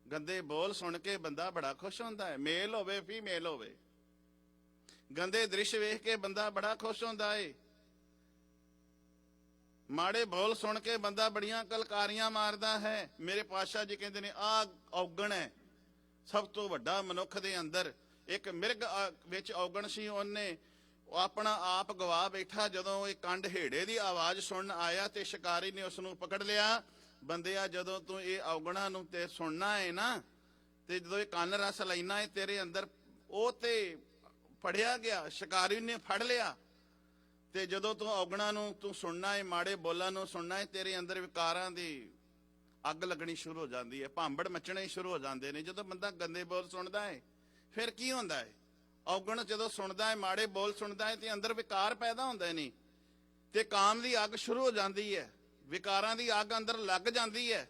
ਗੰਦੇ ਬੋਲ ਸੁਣ ਕੇ ਬੰਦਾ ਬੜਾ ਖੁਸ਼ ਹੁੰਦਾ ਹੈ। ਮੇਲ ਹੋਵੇ ਫੀਮੇਲ ਹੋਵੇ, ਗੰਦੇ ਦ੍ਰਿਸ਼ ਵੇਖ ਕੇ ਬੰਦਾ ਬੜਾ ਖੁਸ਼ ਹੁੰਦਾ ਹੈ। ਮਾੜੇ ਬੋਲ ਸੁਣ ਕੇ ਬੰਦਾ ਬੜੀਆਂ ਕਲਕਾਰੀਆਂ ਮਾਰਦਾ ਹੈ। ਮੇਰੇ ਪਾਤਸ਼ਾਹ ਜੀ ਕਹਿੰਦੇ ਨੇ, ਆਹ ਔਗਣ ਹੈ ਸਭ ਤੋਂ ਵੱਡਾ ਮਨੁੱਖ ਦੇ ਅੰਦਰ। ਇੱਕ ਮਿਰਗ ਵਿੱਚ ਔਗਣ ਸੀ, ਉਹਨੇ ਆਪਣਾ ਆਪ ਗਵਾ ਬੈਠਾ। ਜਦੋਂ ਇਹ ਕੰਡ ਹੇੜੇ ਦੀ ਆਵਾਜ਼ ਸੁਣਨ ਆਇਆ ਤੇ ਸ਼ਿਕਾਰੀ ਨੇ ਉਸ ਨੂੰ ਪਕੜ ਲਿਆ। ਬੰਦਿਆ ਜਦੋਂ ਤੂੰ ਇਹ ਔਗਣਾਂ ਨੂੰ ਤੇ ਸੁਣਨਾ ਹੈ ਨਾ, ਤੇ ਜਦੋਂ ਇਹ ਕੰਨ ਰਸ ਲੈਣਾ ਹੈ ਤੇਰੇ ਅੰਦਰ, ਉਹ ਤੇ ਫੜਿਆ ਗਿਆ, ਸ਼ਿਕਾਰੀ ਨੇ ਫੜ ਲਿਆ। ਤੇ ਜਦੋਂ ਤੂੰ ਔਗਣਾਂ ਨੂੰ ਤੂੰ ਸੁਣਨਾ ਹੈ, ਮਾੜੇ ਬੋਲਾਂ ਨੂੰ ਸੁਣਨਾ ਹੈ, ਤੇਰੇ ਅੰਦਰ ਵਿਕਾਰਾਂ ਦੀ ਅੱਗ ਲੱਗਣੀ ਸ਼ੁਰੂ ਹੋ ਜਾਂਦੀ ਹੈ, ਭਾਂਬੜ ਮੱਚਣੇ ਸ਼ੁਰੂ ਹੋ ਜਾਂਦੇ ਨੇ। ਜਦੋਂ ਬੰਦਾ ਗੰਦੇ ਬੋਲ ਸੁਣਦਾ ਹੈ ਫਿਰ ਕੀ ਹੁੰਦਾ ਹੈ? ਔਗਣ ਜਦੋਂ ਸੁਣਦਾ ਹੈ, ਮਾੜੇ ਬੋਲ ਸੁਣਦਾ ਹੈ, ਤੇ ਅੰਦਰ ਵਿਕਾਰ ਪੈਦਾ ਹੁੰਦੇ ਨੇ, ਤੇ ਕਾਮ ਦੀ ਅੱਗ ਸ਼ੁਰੂ ਹੋ ਜਾਂਦੀ ਹੈ, ਵਿਕਾਰਾਂ ਦੀ ਅੱਗ ਅੰਦਰ ਲੱਗ ਜਾਂਦੀ ਹੈ।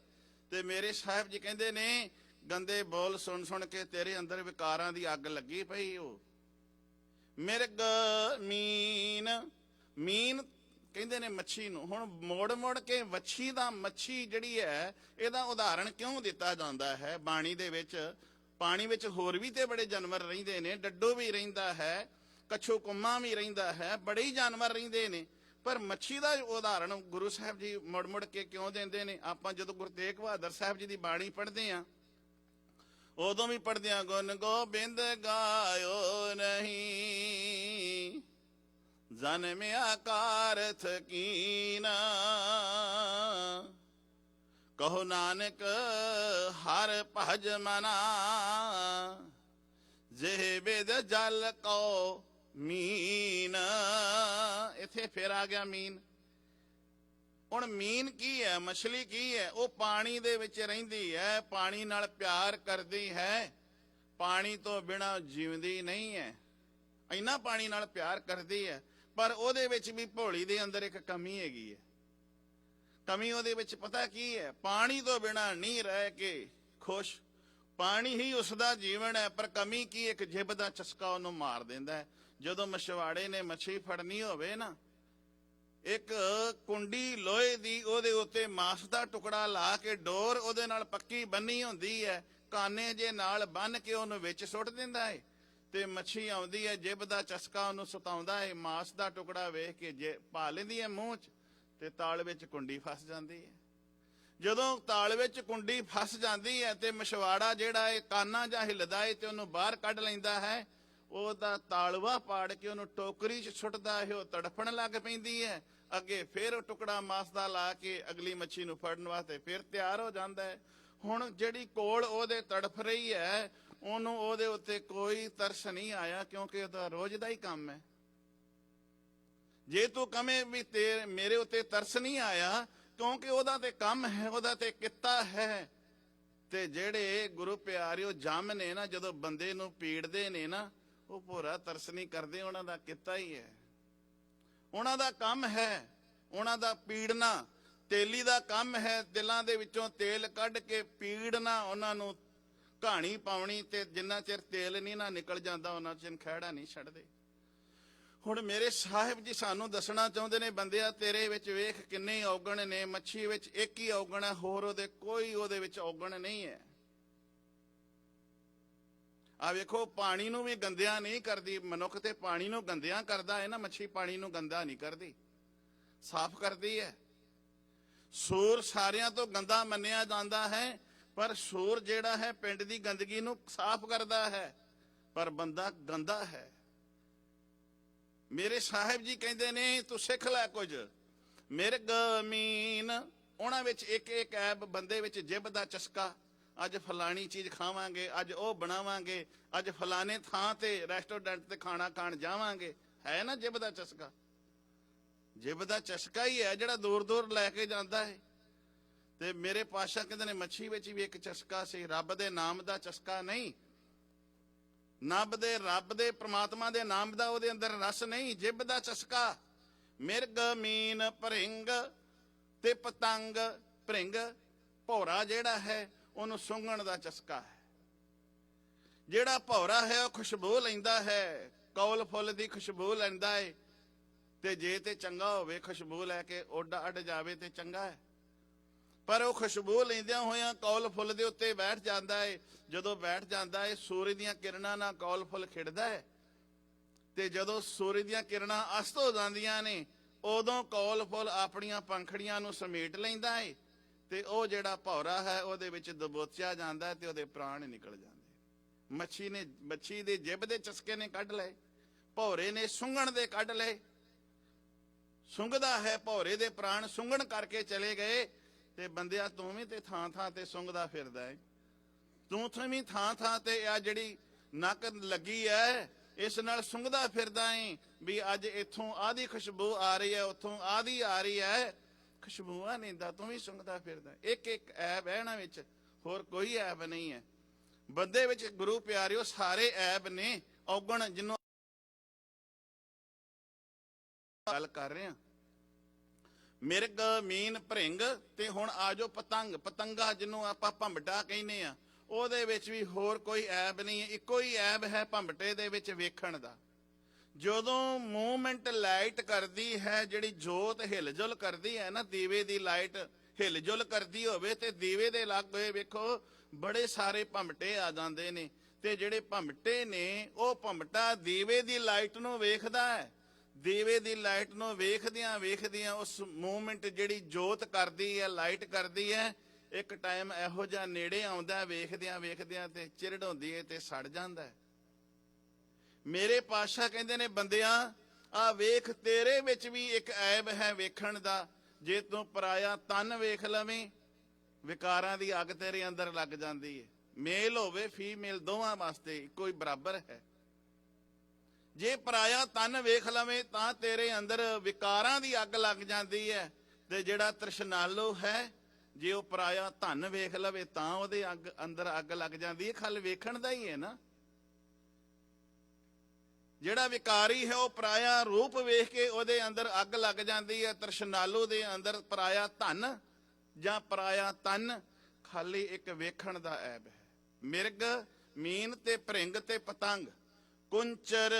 ਤੇ ਮੇਰੇ ਸਾਹਿਬ ਜੀ ਕਹਿੰਦੇ ਨੇ ਗੰਦੇ ਬੋਲ ਸੁਣ ਸੁਣ ਕੇ ਤੇਰੇ ਅੰਦਰ ਵਿਕਾਰਾਂ ਦੀ ਅੱਗ ਲੱਗੀ ਪਈ। ਉਹ ਮਿਰਗ ਮੀਨ, ਮੀਨ ਕਹਿੰਦੇ ਨੇ ਮੱਛੀ ਨੂੰ। ਹੁਣ ਮੋੜ ਮੋੜ ਕੇ ਮੱਛੀ ਜਿਹੜੀ ਹੈ ਇਹਦਾ ਉਦਾਹਰਣ ਕਿਉਂ ਦਿੱਤਾ ਜਾਂਦਾ ਹੈ ਬਾਣੀ ਦੇ ਵਿੱਚ? ਪਾਣੀ ਵਿੱਚ ਹੋਰ ਵੀ ਤੇ ਬੜੇ ਜਾਨਵਰ ਰਹਿੰਦੇ ਨੇ, ਡੱਡੂ ਵੀ ਰਹਿੰਦਾ ਹੈ, ਕੱਛੂ ਕੁੰਮਾ ਵੀ ਰਹਿੰਦਾ ਹੈ, ਬੜੇ ਹੀ ਜਾਨਵਰ ਰਹਿੰਦੇ ਨੇ, ਪਰ ਮੱਛੀ ਦਾ ਉਦਾਹਰਣ ਗੁਰੂ ਸਾਹਿਬ ਜੀ ਮੁੜ ਮੁੜ ਕੇ ਕਿਉਂ ਦਿੰਦੇ ਨੇ? ਆਪਾਂ ਜਦੋਂ ਗੁਰੂ ਤੇਗ ਬਹਾਦਰ ਸਾਹਿਬ ਜੀ ਦੀ ਬਾਣੀ ਪੜ੍ਹਦੇ ਆ ਉਦੋਂ ਵੀ ਪੜ੍ਹਦੇ ਆ, ਗੁਣ ਗੋਬਿੰਦ ਗਾਇਓ ਨਹੀਂ ਜਨਮਿਆ ਕਾਰਥ ਕੀਨਾ, ਕਹੋ ਨਾਨਕ ਹਰ ਭਜ ਮਨਾ, ਜੇ ਬਿਦ ਜਲ ਕੋ ਮੀਨ। ਇੱਥੇ ਫਿਰ ਆ ਗਿਆ ਮੀਨ। ਹੁਣ ਮੀਨ ਕੀ ਹੈ? ਮਛਲੀ ਕੀ ਹੈ? ਉਹ ਪਾਣੀ ਦੇ ਵਿੱਚ ਰਹਿੰਦੀ ਹੈ, ਪਾਣੀ ਨਾਲ ਪਿਆਰ ਕਰਦੀ ਹੈ, ਪਾਣੀ ਤੋਂ ਬਿਨਾਂ ਜਿਉਂਦੀ ਨਹੀਂ ਹੈ, ਇੰਨਾ ਪਾਣੀ ਨਾਲ ਪਿਆਰ ਕਰਦੀ ਹੈ। ਪਰ ਉਹਦੇ ਵਿੱਚ ਵੀ ਭੋਲੀ ਦੇ ਅੰਦਰ ਇੱਕ ਕਮੀ ਹੈਗੀ ਹੈ। ਕਮੀ ਉਹਦੇ ਵਿੱਚ ਪਤਾ ਕੀ ਹੈ? ਪਾਣੀ ਤੋਂ ਬਿਨਾਂ ਨਹੀਂ ਰਹਿ ਕੇ ਖੁਸ਼, ਪਾਣੀ ਹੀ ਉਸਦਾ ਜੀਵਨ ਹੈ। ਪਰ ਕਮੀ ਕੀ? ਇੱਕ ਜਿਭ ਦਾ ਚਸਕਾ ਉਹਨੂੰ ਮਾਰ ਦਿੰਦਾ ਹੈ। ਜਦੋਂ ਮਛਵਾੜੇ ਨੇ ਮੱਛੀ ਫੜਨੀ ਹੋਵੇ ਨਾ, ਇੱਕ ਕੁੰਡੀ ਲੋਹੇ ਦੀ, ਉਹਦੇ ਉੱਤੇ ਮਾਸ ਦਾ ਟੁਕੜਾ ਲਾ ਕੇ ਡੋਰ ਉਹਦੇ ਨਾਲ ਪੱਕੀ ਬੰਨੀ ਹੁੰਦੀ ਹੈ, ਕਾਨੇ ਜੇ ਨਾਲ ਬੰਨ ਕੇ ਉਹਨੂੰ ਵਿੱਚ ਸੁੱਟ ਦਿੰਦਾ ਹੈ, ਤੇ ਮੱਛੀ ਆਉਂਦੀ ਹੈ, ਜਿਭ ਦਾ ਚਸਕਾ ਉਹਨੂੰ ਸਤਾਉਂਦਾ ਹੈ, ਮਾਸ ਦਾ ਟੁਕੜਾ ਵੇਖ ਕੇ ਜੇ ਪਾ ਲੈਂਦੀ ਹੈ ਮੂੰਹ 'ਚ, ਤੇ ਤਾਲ ਵਿੱਚ ਕੁੰਡੀ ਫਸ ਜਾਂਦੀ ਹੈ। ਜਦੋਂ ਤਾਲ ਵਿੱਚ ਕੁੰਡੀ ਫਸ ਜਾਂਦੀ ਹੈ ਤੇ ਮਛਵਾੜਾ ਜਿਹੜਾ ਹੈ ਕਾਨਾ ਜਾਂ ਹਿੱਲਦਾ ਹੈ ਤੇ ਉਹਨੂੰ ਬਾਹਰ ਕੱਢ ਲੈਂਦਾ ਹੈ, ਉਹਦਾ ਤਾਲਵਾ ਪਾੜ ਕੇ ਉਹਨੂੰ ਟੋਕਰੀ 'ਚ ਸੁੱਟਦਾ ਹੈ, ਉਹ ਤੜਫਣ ਲੱਗ ਪੈਂਦੀ ਹੈ। ਅੱਗੇ ਫਿਰ ਉਹ ਟੁਕੜਾ ਮਾਸ ਦਾ ਲਾ ਕੇ ਅਗਲੀ ਮੱਛੀ ਨੂੰ ਫੜਨ ਵਾਸਤੇ ਫਿਰ ਤਿਆਰ ਹੋ ਜਾਂਦਾ ਹੈ। ਹੁਣ ਜਿਹੜੀ ਕੋਲ ਉਹਦੇ ਤੜਫ ਰਹੀ ਹੈ, ਉਹਨੂੰ ਉਹਦੇ ਉੱਤੇ ਕੋਈ ਤਰਸ ਨਹੀਂ ਆਇਆ, ਕਿਉਂਕਿ ਉਹਦਾ ਰੋਜ਼ ਦਾ ਹੀ ਕੰਮ ਹੈ। ਜੇ ਤੂੰ ਕਵੇਂ ਵੀ ਮੇਰੇ ਉੱਤੇ ਤਰਸ ਨਹੀਂ ਆਇਆ, ਕਿਉਂਕਿ ਉਹਦਾ ਤੇ ਕੰਮ ਹੈ, ਉਹਦਾ ਤੇ ਕਿੱਤਾ ਹੈ। ਤੇ ਜਿਹੜੇ ਗੁਰੂ ਪਿਆਰਿਓ ਜੰਮ ਨੇ ਨਾ, ਜਦੋਂ ਬੰਦੇ ਨੂੰ ਪੀੜਦੇ ਨੇ ਨਾ, ਉਹ ਭੋਰਾ ਤਰਸ ਨਹੀਂ ਕਰਦੇ, ਉਹਨਾਂ ਦਾ ਕਿੱਤਾ ਹੀ ਹੈ, ਉਹਨਾਂ ਦਾ ਕੰਮ ਹੈ, ਉਹਨਾਂ ਦਾ ਪੀੜਨਾ। ਤੇਲੀ ਦਾ ਕੰਮ ਹੈ, ਦਿਲਾਂ ਦੇ ਵਿੱਚੋਂ ਤੇਲ ਕੱਢ ਕੇ ਪੀੜਨਾ, ਉਹਨਾਂ ਨੂੰ ਕਹਾਣੀ ਪਾਉਣੀ, ਤੇ ਜਿੰਨਾ ਚਿਰ ਤੇਲ ਨਹੀਂ ਨਾ ਨਿਕਲ ਜਾਂਦਾ ਉਹਨਾਂ ਚਿਰ ਖਹਿੜਾ ਨਹੀਂ ਛੱਡਦੇ। ਹੁਣ ਮੇਰੇ ਸਾਹਿਬ ਜੀ ਸਾਨੂੰ ਦੱਸਣਾ ਚਾਹੁੰਦੇ ਨੇ, ਬੰਦਿਆ ਤੇਰੇ ਵਿੱਚ ਵੇਖ ਕਿੰਨੇ ਔਗਣ ਨੇ, ਮੱਛੀ ਵਿੱਚ ਇੱਕ ਹੀ ਔਗਣ ਹੈ, ਹੋਰ ਉਹਦੇ ਕੋਈ ਉਹਦੇ ਵਿੱਚ ਔਗਣ ਨਹੀਂ ਹੈ। ਆ ਵੇਖੋ, ਪਾਣੀ ਨੂੰ ਵੀ ਗੰਦਿਆਂ ਨਹੀਂ ਕਰਦੀ। ਮਨੁੱਖ ਤੇ ਪਾਣੀ ਨੂੰ ਗੰਦਿਆਂ ਕਰਦਾ ਹੈ ਨਾ, ਮੱਛੀ ਪਾਣੀ ਨੂੰ ਗੰਦਾ ਨਹੀਂ ਕਰਦੀ, ਸਾਫ਼ ਕਰਦੀ ਹੈ। ਸੂਰ ਸਾਰਿਆਂ ਤੋਂ ਗੰਦਾ ਮੰਨਿਆ ਜਾਂਦਾ ਹੈ, ਪਰ ਸੂਰ ਜਿਹੜਾ ਹੈ ਪਿੰਡ ਦੀ ਗੰਦਗੀ ਨੂੰ ਸਾਫ਼ ਕਰਦਾ ਹੈ, ਪਰ ਬੰਦਾ ਗੰਦਾ ਹੈ। ਮੇਰੇ ਸਾਹਿਬ ਜੀ ਕਹਿੰਦੇ ਨੇ ਤੂੰ ਸਿੱਖ ਲੈ ਕੁਝ। ਮਿਰਗ ਮੀਨ, ਉਹਨਾਂ ਵਿੱਚ ਇੱਕ ਇੱਕ ਐਬ ਬੰਦੇ ਵਿੱਚ ਜਿਭ ਦਾ ਚਸਕਾ, ਅੱਜ ਫਲਾਣੀ ਚੀਜ਼ ਖਾਵਾਂਗੇ, ਅੱਜ ਉਹ ਬਣਾਵਾਂਗੇ, ਅੱਜ ਫਲਾਣੇ ਥਾਂ ਤੇ ਰੈਸਟੋਰੈਂਟ ਤੇ ਖਾਣਾ ਖਾਣ ਜਾਵਾਂਗੇ, ਹੈ ਨਾ ਜਿਭ ਦਾ ਚਸਕਾ। ਜਿਭ ਦਾ ਚਸਕਾ ਹੀ ਹੈ ਜਿਹੜਾ ਦੂਰ ਦੂਰ ਲੈ ਕੇ ਜਾਂਦਾ ਹੈ। ਤੇ ਮੇਰੇ ਪਾਤਸ਼ਾਹ ਕਹਿੰਦੇ ਨੇ ਮੱਛੀ ਵਿੱਚ ਵੀ ਇੱਕ ਚਸਕਾ ਸੀ, ਰੱਬ ਦੇ ਨਾਮ ਦਾ ਚਸਕਾ ਨਹੀਂ, ਰੱਬ ਦੇ ਪ੍ਰਮਾਤਮਾ ਦੇ ਨਾਮ ਦਾ ਉਹਦੇ ਅੰਦਰ ਰਸ ਨਹੀਂ, ਜਿਭ ਦਾ ਚਸਕਾ। ਮਿਰਗ ਮੀਨ ਭਰਿੰਗ ਤੇ ਪਤੰਗ, ਭਰਿੰਗ ਭੌਰਾ ਜਿਹੜਾ ਹੈ ਉਹਨੂੰ ਸੁੰਘਣ ਦਾ ਚਸਕਾ ਹੈ। ਜਿਹੜਾ ਭੌਰਾ ਹੈ ਉਹ ਖੁਸ਼ਬੂ ਲੈਂਦਾ ਹੈ, ਕੌਲ ਫੁੱਲ ਦੀ ਖੁਸ਼ਬੂ ਲੈਂਦਾ ਹੈ, ਤੇ ਜੇ ਤੇ ਚੰਗਾ ਹੋਵੇ ਖੁਸ਼ਬੂ ਲੈ ਕੇ ਉੱਡ ਅੱਡ ਜਾਵੇ ਤੇ ਚੰਗਾ ਹੈ। ਪਰ ਉਹ ਖੁਸ਼ਬੂ ਲੈਂਦਿਆਂ ਹੋਇਆਂ ਕੌਲ ਫੁੱਲ ਦੇ ਉੱਤੇ ਬੈਠ ਜਾਂਦਾ ਹੈ। ਜਦੋਂ ਬੈਠ ਜਾਂਦਾ ਹੈ, ਸੂਰਜ ਦੀਆਂ ਕਿਰਨਾਂ ਨਾਲ ਕੌਲ ਫੁੱਲ ਖਿੜਦਾ ਹੈ, ਤੇ ਜਦੋਂ ਸੂਰਜ ਦੀਆਂ ਕਿਰਨਾਂ ਅਸਤ ਹੋ ਜਾਂਦੀਆਂ ਨੇ, ਉਦੋਂ ਕੌਲ ਫੁੱਲ ਆਪਣੀਆਂ ਪੰਖੜੀਆਂ ਨੂੰ ਸਮੇਟ ਲੈਂਦਾ ਹੈ, ਤੇ ਉਹ ਜਿਹੜਾ ਭੌਰਾ ਹੈ ਉਹਦੇ ਵਿੱਚ ਦਬੋਚਿਆ ਜਾਂਦਾ ਹੈ, ਤੇ ਉਹਦੇ ਪ੍ਰਾਣ ਨਿਕਲ ਜਾਂਦੇ। ਮੱਛੀ ਦੇ ਜਿਭ ਦੇ ਚਸਕੇ ਨੇ ਕੱਢ ਲਏ, ਭੌਰੇ ਨੇ ਸੁੰਘਣ ਦੇ ਕੱਢ ਲਏ। ਸੁੰਘਦਾ ਹੈ ਭੌਰੇ ਦੇ ਪ੍ਰਾਣ, ਸੁੰਘਣ ਕਰਕੇ ਚਲੇ ਗਏ। ਤੇ ਬੰਦਿਆ ਤੂੰ ਵੀ ਤੇ ਥਾਂ ਥਾਂ ਤੇ ਸੁੰਘਦਾ ਫਿਰਦਾ ਹੈ, ਤੂੰ ਵੀ ਥਾਂ ਥਾਂ ਤੇ ਆ ਜਿਹੜੀ ਨੱਕ ਲੱਗੀ ਹੈ ਇਸ ਨਾਲ ਸੁੰਘਦਾ ਫਿਰਦਾ ਹੈ ਵੀ ਅੱਜ ਇੱਥੋਂ ਆਦੀ ਖੁਸ਼ਬੂ ਆ ਰਹੀ ਹੈ, ਉੱਥੋਂ ਆਦੀ ਆ ਰਹੀ ਹੈ। ਖੁਸ਼ਬੂਆਂ ਲੈਂਦਾ ਤੂੰ ਵੀ ਸੁੰਘਦਾ ਫਿਰਦਾ। ਇੱਕ ਇੱਕ ਐਬ ਹੈ ਇਹਨਾਂ ਵਿੱਚ, ਹੋਰ ਕੋਈ ਐਬ ਨਹੀਂ ਹੈ। ਬੰਦੇ ਵਿੱਚ ਗੁਰੂ ਪਿਆਰਿਓ ਸਾਰੇ ਐਬ ਨੇ, ਔਗਣ ਜਿਹਨੂੰ ਗੱਲ ਕਰ ਰਹੇ ਹਾਂ। ਮਿਰਗ ਮੀਨ ਭਰਿੰਗ ਤੇ ਹੁਣ ਆ ਜਾਓ ਪਤੰਗ। ਪਤੰਗਾ ਜਿਹਨੂੰ ਆਪਾਂ ਭੰਬਟਾ ਕਹਿੰਦੇ ਆ, ਉਹਦੇ ਵਿੱਚ ਵੀ ਹੋਰ ਕੋਈ ਐਬ ਨਹੀਂ ਹੈ, ਇੱਕੋ ਹੀ ਐਬ ਹੈ ਭੰਬਟੇ ਦੇ ਵਿੱਚ ਵੇਖਣ ਦਾ। ਜਦੋਂ ਮੂਵਮੈਂਟ ਲਾਈਟ ਕਰਦੀ ਹੈ, ਜਿਹੜੀ ਜੋਤ ਹਿਲਜੁਲ ਕਰਦੀ ਹੈ ਨਾ, ਦੀਵੇ ਦੀ ਲਾਈਟ ਹਿਲਜੁਲ ਕਰਦੀ ਹੋਵੇ ਤੇ ਦੀਵੇ ਦੇ ਲਾਗੇ ਵੇਖੋ ਬੜੇ ਸਾਰੇ ਭੰਬਟੇ ਆ ਜਾਂਦੇ ਨੇ, ਤੇ ਜਿਹੜੇ ਭੰਬਟੇ ਨੇ ਉਹ ਭੰਬਟਾ ਦੀਵੇ ਦੀ ਲਾਈਟ ਨੂੰ ਵੇਖਦਾ ਹੈ। ਦੀਵੇ ਦੀ ਲਾਈਟ ਨੂੰ ਵੇਖਦਿਆਂ ਵੇਖਦਿਆਂ ਉਸ ਮੂਵਮੈਂਟ ਜਿਹੜੀ ਜੋਤ ਕਰਦੀ ਹੈ, ਲਾਈਟ ਕਰਦੀ ਹੈ, ਇੱਕ ਟਾਈਮ ਇਹੋ ਜਿਹਾ ਨੇੜੇ ਆਉਂਦਾ, ਵੇਖਦਿਆਂ ਵੇਖਦਿਆਂ ਤੇ ਚਿਰੜ ਹੁੰਦੀ ਹੈ ਤੇ ਸੜ ਜਾਂਦਾ ਹੈ। ਮੇਰੇ ਪਾਤਸ਼ਾਹ ਕਹਿੰਦੇ ਨੇ, ਬੰਦਿਆਂ ਆ ਵੇਖ, ਤੇਰੇ ਵਿੱਚ ਵੀ ਇੱਕ ਐਬ ਹੈ ਵੇਖਣ ਦਾ। ਜੇ ਤੂੰ ਪਰਾਇਆ ਤਨ ਵੇਖ ਲਵੇਂ, ਵਿਕਾਰਾਂ ਦੀ ਅੱਗ ਤੇਰੇ ਅੰਦਰ ਲੱਗ ਜਾਂਦੀ ਹੈ। ਮੇਲ ਹੋਵੇ ਫੀਮੇਲ ਦੋਵਾਂ ਵਾਸਤੇ ਇੱਕੋ ਹੀ ਬਰਾਬਰ ਹੈ। ਜੇ ਪਰਾਇਆ ਤਨ ਵੇਖ ਲਵੇਂ ਤਾਂ ਤੇਰੇ ਅੰਦਰ ਵਿਕਾਰਾਂ ਦੀ ਅੱਗ ਲੱਗ ਜਾਂਦੀ ਹੈ। ਤੇ ਜਿਹੜਾ ਤ੍ਰਿਸ਼ਨਾਲੂ ਹੈ, ਜੇ ਉਹ ਪਰਾਇਆ ਧਨ ਵੇਖ ਲਵੇ ਤਾਂ ਉਹਦੇ ਅੰਦਰ ਅੱਗ ਲੱਗ ਜਾਂਦੀ ਹੈ। ਖਲ ਵੇਖਣ ਦਾ ਹੀ ਹੈ ਨਾ। ਜਿਹੜਾ ਵਿਕਾਰੀ ਹੈ ਉਹ ਪਰਾਇਆ ਰੂਪ ਵੇਖ ਕੇ ਉਹਦੇ ਅੰਦਰ ਅੱਗ ਲੱਗ ਜਾਂਦੀ ਹੈ। ਤ੍ਰਿਸ਼ਨਾਲੂ ਦੇ ਅੰਦਰ ਪਰਾਇਆ ਧਨ ਜਾਂ ਪਰਾਇਆ ਤਨ ਖਾਲੀ ਇੱਕ ਵੇਖਣ ਦਾ ਐਬ ਹੈ। ਮਿਰਗ ਮੀਨ ਤੇ ਭਰਿੰਗ ਤੇ ਪਤੰਗ। ਕੁੰਚਰ,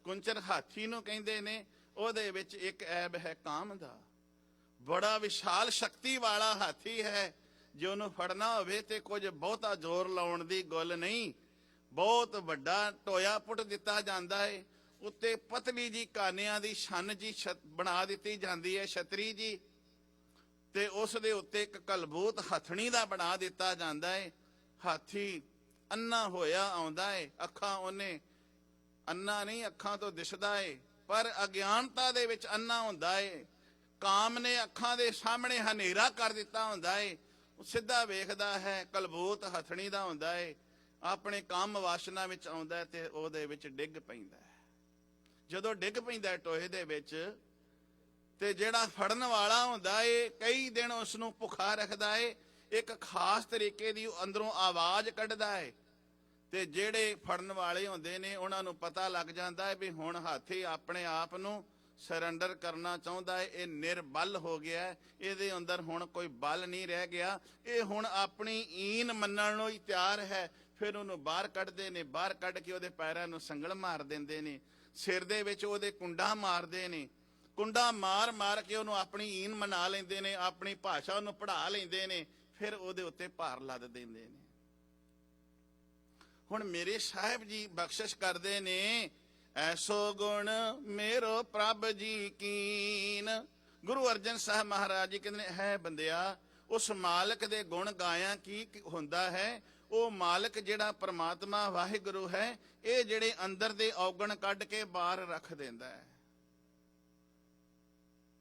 ਕੁੰਚਰ ਹਾਥੀ ਨੂੰ ਕਹਿੰਦੇ ਨੇ, ਉਹਦੇ ਵਿੱਚ ਇੱਕ ਐਬ ਹੈ ਕਾਮ ਦਾ। ਬੜਾ ਵਿਸ਼ਾਲ ਸ਼ਕਤੀ ਵਾਲਾ ਹਾਥੀ ਹੈ, ਜੇ ਉਹਨੂੰ ਫੜਨਾ ਹੋਵੇ ਤੇ ਕੁਝ ਬਹੁਤਾ ਜ਼ੋਰ ਲਾਉਣ ਦੀ ਗੱਲ ਨਹੀਂ। ਬਹੁਤ ਵੱਡਾ ਟੋਇਆ ਪੁੱਟ ਦਿੱਤਾ ਜਾਂਦਾ ਹੈ, ਉੱਤੇ ਪਤਲੀ ਜੀ ਕਾਨਿਆਂ ਦੀ ਛੰਨ ਜੀ ਬਣਾ ਦਿੱਤੀ ਜਾਂਦੀ ਹੈ, ਛਤਰੀ ਜੀ, ਤੇ ਉਸ ਦੇ ਉੱਤੇ ਇੱਕ ਕਲਬੂਤ ਹਥਣੀ ਦਾ ਬਣਾ ਦਿੱਤਾ ਜਾਂਦਾ ਹੈ। ਹਾਥੀ ਅੰਨਾ ਹੋਇਆ ਆਉਂਦਾ ਏ, ਅੱਖਾਂ ਉਹਨੇ ਅੰਨਾ ਨਹੀਂ, ਅੱਖਾਂ ਤੋਂ ਦਿਸਦਾ ਏ, ਪਰ ਅਗਿਆਨਤਾ ਦੇ ਵਿੱਚ ਅੰਨਾ ਹੁੰਦਾ ਏ। ਕਾਮ ਨੇ ਅੱਖਾਂ ਦੇ ਸਾਹਮਣੇ ਹਨੇਰਾ ਕਰ ਦਿੱਤਾ ਹੁੰਦਾ ਏ, ਉਹ ਸਿੱਧਾ ਵੇਖਦਾ ਹੈ, ਕਲਬੂਤ ਹਥਣੀ ਦਾ ਹੁੰਦਾ ਏ, ਆਪਣੇ ਕਾਮ ਵਾਸ਼ਨਾ ਵਿੱਚ ਆਉਂਦਾ ਤੇ ਉਹਦੇ ਵਿੱਚ ਡਿੱਗ ਪੈਂਦਾ ਹੈ। ਜਦੋਂ ਡਿੱਗ ਪੈਂਦਾ ਟੋਏ ਦੇ ਵਿੱਚ, ਤੇ ਜਿਹੜਾ ਫੜਨ ਵਾਲਾ ਹੁੰਦਾ ਏ ਕਈ ਦਿਨ ਉਸ ਨੂੰ ਭੁੱਖਾ ਰੱਖਦਾ ਏ, ਇੱਕ ਖਾਸ ਤਰੀਕੇ ਦੀ ਅੰਦਰੋਂ ਆਵਾਜ਼ ਕੱਢਦਾ ਹੈ। ਤੇ ਜਿਹੜੇ ਫੜਨ ਵਾਲੇ ਹੁੰਦੇ ਨੇ ਉਹਨਾਂ ਨੂੰ ਪਤਾ ਲੱਗ ਜਾਂਦਾ ਹੈ ਵੀ ਹੁਣ ਹਾਥੀ ਆਪਣੇ ਆਪ ਨੂੰ ਸਰੈਂਡਰ ਕਰਨਾ ਚਾਹੁੰਦਾ ਹੈ, ਇਹ ਨਿਰਬਲ ਹੋ ਗਿਆ, ਇਹਦੇ ਅੰਦਰ ਹੁਣ ਕੋਈ ਬਲ ਨਹੀਂ ਰਹਿ ਗਿਆ, ਇਹ ਹੁਣ ਆਪਣੀ ਈਨ ਮੰਨਣ ਨੂੰ ਹੀ ਤਿਆਰ ਹੈ। ਫਿਰ ਉਹਨੂੰ ਬਾਹਰ ਕੱਢਦੇ ਨੇ, ਬਾਹਰ ਕੱਢ ਕੇ ਉਹਦੇ ਪੈਰਾਂ ਨੂੰ ਸੰਗਲ ਮਾਰ ਦਿੰਦੇ ਨੇ, ਸਿਰ ਦੇ ਵਿੱਚ ਉਹਦੇ ਕੁੰਡਾ ਮਾਰਦੇ ਨੇ, ਕੁੰਡਾ ਮਾਰ ਮਾਰ ਕੇ ਉਹਨੂੰ ਆਪਣੀ ਈਨ ਮਨਾ ਲੈਂਦੇ ਨੇ, ਆਪਣੀ ਭਾਸ਼ਾ ਉਹਨੂੰ ਪੜ੍ਹਾ ਲੈਂਦੇ ਨੇ, ਫਿਰ ਉਹਦੇ ਉੱਤੇ ਭਾਰ ਲੱਦ ਦਿੰਦੇ ਨੇ। ਹੁਣ ਮੇਰੇ ਸਾਹਿਬ ਜੀ ਬਖਸ਼ਿਸ਼ ਕਰਦੇ ਨੇ, ਐਸੋ ਗੁਣ ਮੇਰੋ ਪ੍ਰਭ ਜੀ ਕੀਨ। ਗੁਰੂ ਅਰਜਨ ਸਾਹਿਬ ਮਹਾਰਾਜ ਜੀ ਕਹਿੰਦੇ ਨੇ, ਹੈ ਬੰਦਿਆ, ਉਸ ਮਾਲਕ ਦੇ ਗੁਣ ਗਾਇਆ ਕੀ ਹੁੰਦਾ ਹੈ। ਉਹ ਮਾਲਕ ਜਿਹੜਾ ਪ੍ਰਮਾਤਮਾ ਵਾਹਿਗੁਰੂ ਹੈ, ਇਹ ਜਿਹੜੇ ਅੰਦਰ ਦੇ ਔਗਣ ਕੱਢ ਕੇ ਬਾਹਰ ਰੱਖ ਦਿੰਦਾ ਹੈ।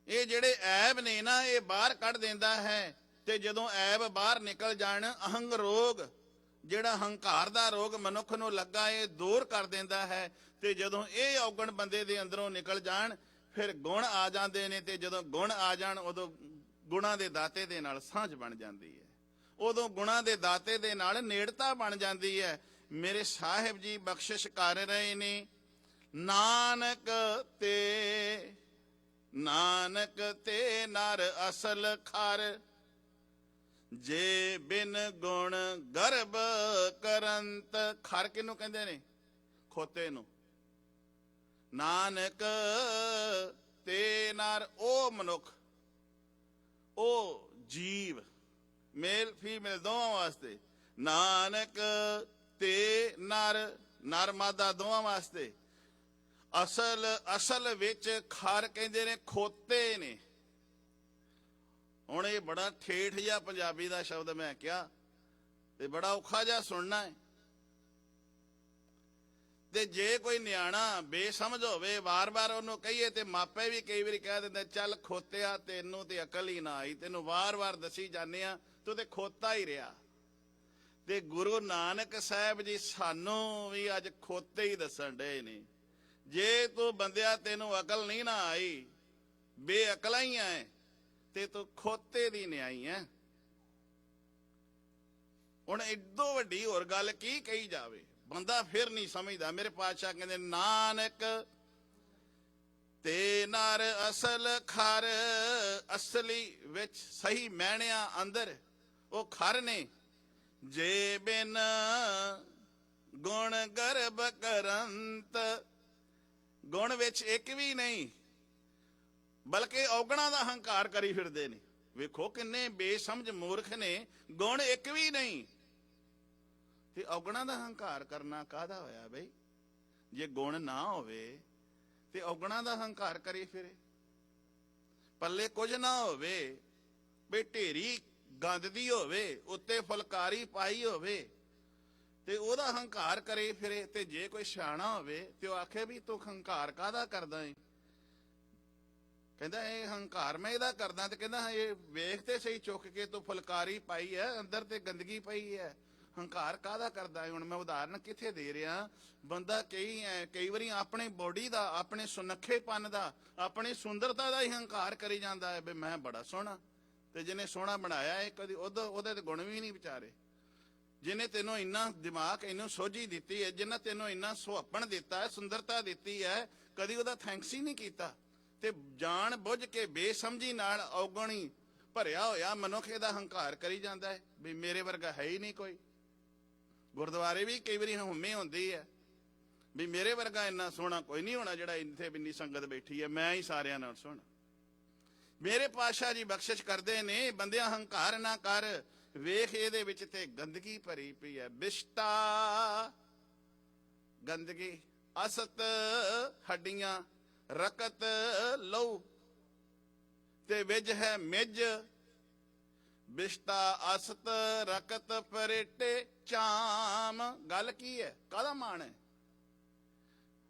ਇਹ ਜਿਹੜੇ ਐਬ ਨੇ ਨਾ, ਇਹ ਬਾਹਰ ਕੱਢ ਦਿੰਦਾ ਹੈ। ਤੇ ਜਦੋਂ ਐਬ ਬਾਹਰ ਨਿਕਲ ਜਾਣ, ਅਹੰਗ ਰੋਗ, ਜਿਹੜਾ ਹੰਕਾਰ ਦਾ ਰੋਗ ਮਨੁੱਖ ਨੂੰ ਲੱਗਾ, ਇਹ ਦੂਰ ਕਰ ਦਿੰਦਾ ਹੈ। ਤੇ ਜਦੋਂ ਇਹ ਔਗਣ ਬੰਦੇ ਦੇ ਅੰਦਰੋਂ ਨਿਕਲ ਜਾਣ, ਫਿਰ ਗੁਣ ਆ ਜਾਂਦੇ ਨੇ, ਤੇ ਜਦੋਂ ਗੁਣ ਆ ਜਾਣ, ਉਦੋਂ ਗੁਣਾਂ ਦੇ ਦਾਤੇ ਦੇ ਨਾਲ ਸਾਂਝ ਬਣ ਜਾਂਦੀ ਹੈ, ਉਦੋਂ ਗੁਣਾਂ ਦੇ ਦਾਤੇ ਦੇ ਨਾਲ ਨੇੜਤਾ ਬਣ ਜਾਂਦੀ ਹੈ। ਮੇਰੇ ਸਾਹਿਬ ਜੀ ਬਖਸ਼ਿਸ਼ ਕਰ ਰਹੇ ਨੇ, ਨਾਨਕ ਤੇ ਨਰ ਅਸਲ ਖਰ, ਜੇ ਬਿਨ ਗੁਣ ਗਰਭ ਕਰੰਤ। ਖਰ ਕਿਹਨੂੰ ਕਹਿੰਦੇ ਨੇ? ਖੋਤੇ ਨੂੰ। ਨਾਨਕ ਤੇ ਨਰ, ਉਹ ਮਨੁੱਖ, ਉਹ ਜੀਵ, ਮੇਲ ਫੀਮੇਲ ਦੋਵਾਂ ਵਾਸਤੇ। ਨਾਨਕ ਤੇ ਨਰ, ਨਰ ਮਾਦਾ ਦੋਵਾਂ ਵਾਸਤੇ। ਅਸਲ ਵਿੱਚ ਖਰ ਕਹਿੰਦੇ ਨੇ, ਖੋਤੇ ਨੇ। ਹੁਣ ਇਹ ਬੜਾ ਠੇਠ ਜਿਹਾ ਪੰਜਾਬੀ ਦਾ ਸ਼ਬਦ ਮੈਂ ਕਿਹਾ, ਤੇ ਬੜਾ ਔਖਾ ਜਿਹਾ ਸੁਣਨਾ ਹੈ। ਤੇ ਜੇ ਕੋਈ ਨਿਆਣਾ ਬੇਸਮਝ ਹੋਵੇ, ਵਾਰ-ਵਾਰ ਉਹਨੂੰ ਕਹੀਏ, ਤੇ ਮਾਪੇ ਵੀ ਕਈ ਵਾਰੀ ਕਹਿ ਦਿੰਦੇ, ਚੱਲ ਖੋਤਿਆ, ਤੈਨੂੰ ਤੇ ਅਕਲ ਹੀ ਨਾ ਆਈ, ਤੈਨੂੰ ਵਾਰ-ਵਾਰ ਦੱਸੀ ਜਾਂਦੇ ਆ, ਤੂੰ ਤੇ ਖੋਤਾ ਹੀ ਰਿਹਾ। ਤੇ ਗੁਰੂ ਨਾਨਕ ਸਾਹਿਬ ਜੀ ਸਾਨੂੰ ਵੀ ਅੱਜ ਖੋਤੇ ਹੀ ਦੱਸਣ ਡਏ ਨੇ। ਜੇ ਤੂੰ ਬੰਦਿਆ ਤੈਨੂੰ ਅਕਲ ਨਹੀਂ ਨਾ ਆਈ, ਬੇਅਕਲਾ ਹੀ ਐ, ਤੇ ਤੂੰ ਖੋਤੇ ਦੀ ਨਿਆਈ ਐ। ਹੁਣ ਏਡੋ ਵੱਡੀ ਹੋਰ ਗੱਲ ਕੀ ਕਹੀ ਜਾਵੇ, ਬੰਦਾ ਫਿਰ ਨਹੀਂ ਸਮਝਦਾ। ਮੇਰੇ ਪਾਤਸ਼ਾਹ ਕਹਿੰਦੇ, ਨਾਨਕ ਤੇ ਨਰ ਅਸਲ ਖਰ, ਅਸਲੀ ਵਿੱਚ ਸਹੀ ਮਹਿਣਿਆਂ ਅੰਦਰ ਉਹ ਖਰ ਨੇ। ਜੇ ਬਿਨ ਗੁਣ ਗਰਭ ਕਰੰਤ, ਗੁਣ ਵਿੱਚ ਇੱਕ ਵੀ ਨਹੀਂ, ਬਲਕਿ ਔਗਣਾ ਦਾ ਹੰਕਾਰ ਕਰੀ ਫਿਰਦੇ ਨੇ। ਵੇਖੋ ਕਿੰਨੇ ਬੇਸਮਝ ਮੂਰਖ ਨੇ, ਗੁਣ ਇੱਕ ਵੀ ਨਹੀਂ ਤੇ ਔਗਣਾ ਦਾ ਹੰਕਾਰ ਕਰਨਾ ਕਾਹਦਾ ਹੋਇਆ ਬਈ? ਜੇ ਗੁਣ ਨਾ ਹੋਵੇ ਤੇ ਔਗਣਾ ਦਾ ਹੰਕਾਰ ਕਰੀ ਫਿਰੇ। ਪੱਲੇ ਕੁਝ ਨਾ ਹੋਵੇ, ਬਈ ਢੇਰੀ ਗੰਦ ਦੀ ਹੋਵੇ, ਉੱਤੇ ਫੁਲਕਾਰੀ ਪਾਈ ਹੋਵੇ ਤੇ ਉਹਦਾ ਹੰਕਾਰ ਕਰੇ ਫਿਰੇ। ਤੇ ਜੇ ਕੋਈ ਸਿਆਣਾ ਹੋਵੇ ਤੇ ਉਹ ਆਖੇ ਵੀ ਤੂੰ ਹੰਕਾਰ ਕਾਹਦਾ ਕਰਦਾ ਏ? ਕਹਿੰਦਾ ਇਹ ਹੰਕਾਰ ਮੈਂ ਇਹਦਾ ਕਰਦਾ। ਤੇ ਕਹਿੰਦਾ ਇਹ ਵੇਖ ਤੇ ਸਹੀ ਚੁੱਕ ਕੇ ਤੂੰ ਫੁਲਕਾਰੀ ਪਾਈ ਹੈ, ਅੰਦਰ ਤੇ ਗੰਦਗੀ ਪਈ ਹੈ, ਹੰਕਾਰ ਕਾਹਦਾ ਕਰਦਾ ਹੈ? ਹੁਣ ਮੈਂ ਉਦਾਹਰਨ ਕਿੱਥੇ ਦੇ ਰਿਹਾ, ਬੰਦਾ ਕਈ ਵਾਰੀ ਆਪਣੇ ਬੋਡੀ ਦਾ, ਆਪਣੇ ਸੁਨੱਖੇਪਨ ਦਾ, ਆਪਣੀ ਸੁੰਦਰਤਾ ਦਾ ਹੀ ਹੰਕਾਰ ਕਰੀ ਜਾਂਦਾ ਹੈ ਵੀ ਮੈਂ ਬੜਾ ਸੋਹਣਾ। ਤੇ ਜਿਹਨੇ ਸੋਹਣਾ ਬਣਾਇਆ ਹੈ ਕਦੀ ਉਹਦੇ ਤੇ ਗੁਣ ਵੀ ਨਹੀਂ ਵਿਚਾਰੇ। ਜਿਹਨੇ ਤੈਨੂੰ ਇੰਨਾ ਦਿਮਾਗ, ਇਹਨੂੰ ਸੋਝੀ ਦਿੱਤੀ ਹੈ, ਜਿਹਨੇ ਤੈਨੂੰ ਇੰਨਾ ਸੁਹੱਪਣ ਦਿੱਤਾ ਹੈ, ਸੁੰਦਰਤਾ ਦਿੱਤੀ ਹੈ, ਕਦੀ ਉਹਦਾ ਥੈਂਕਸ ਹੀ ਨਹੀਂ ਕੀਤਾ। ਤੇ ਜਾਣ ਬੁੱਝ ਕੇ ਬੇਸਮਝੀ ਨਾਲ ਔਗਣੀ ਭਰਿਆ ਹੋਇਆ ਮਨੁੱਖ ਇਹਦਾ ਹੰਕਾਰ ਕਰੀ ਜਾਂਦਾ ਹੈ ਵੀ ਮੇਰੇ ਵਰਗਾ ਹੈ ਹੀ ਨਹੀਂ ਕੋਈ। ਗੁਰਦੁਆਰੇ ਵੀ ਕਈ ਵਾਰੀ ਹੁੰਮੇ ਹੁੰਦੀ ਹੈ ਵੀ ਮੇਰੇ ਵਰਗਾ ਇੰਨਾ ਸੋਹਣਾ ਕੋਈ ਨਹੀਂ ਹੋਣਾ, ਜਿਹੜਾ ਇੱਥੇ ਇੰਨੀ ਸੰਗਤ ਬੈਠੀ ਹੈ, ਮੈਂ ਹੀ ਸਾਰਿਆਂ ਨਾਲ ਸੋਹਣਾ। ਮੇਰੇ ਪਾਤਸ਼ਾਹ ਜੀ ਬਖਸ਼ਿਸ਼ ਕਰਦੇ ਨੇ, ਬੰਦਿਆਂ ਹੰਕਾਰ ਨਾ ਕਰ, ਵੇਖ ਇਹਦੇ ਵਿੱਚ ਤੇ ਗੰਦਗੀ ਭਰੀ ਪਈ ਹੈ। ਬਿਸ਼ਟਾ ਗੰਦਗੀ, ਅਸਤ ਹੱਡੀਆਂ, ਰਕਤ ਲਹੂ ਤੇ ਵਿਜ ਹੈ ਮਿਜ। ਬਿਸ਼ਟਾ ਅਸਤ ਰਕਤ ਪਰੇਟੇ ਚਾਮ। ਗੱਲ ਕੀ ਹੈ, ਕਾਹਦਾ ਮਾਣ ਹੈ?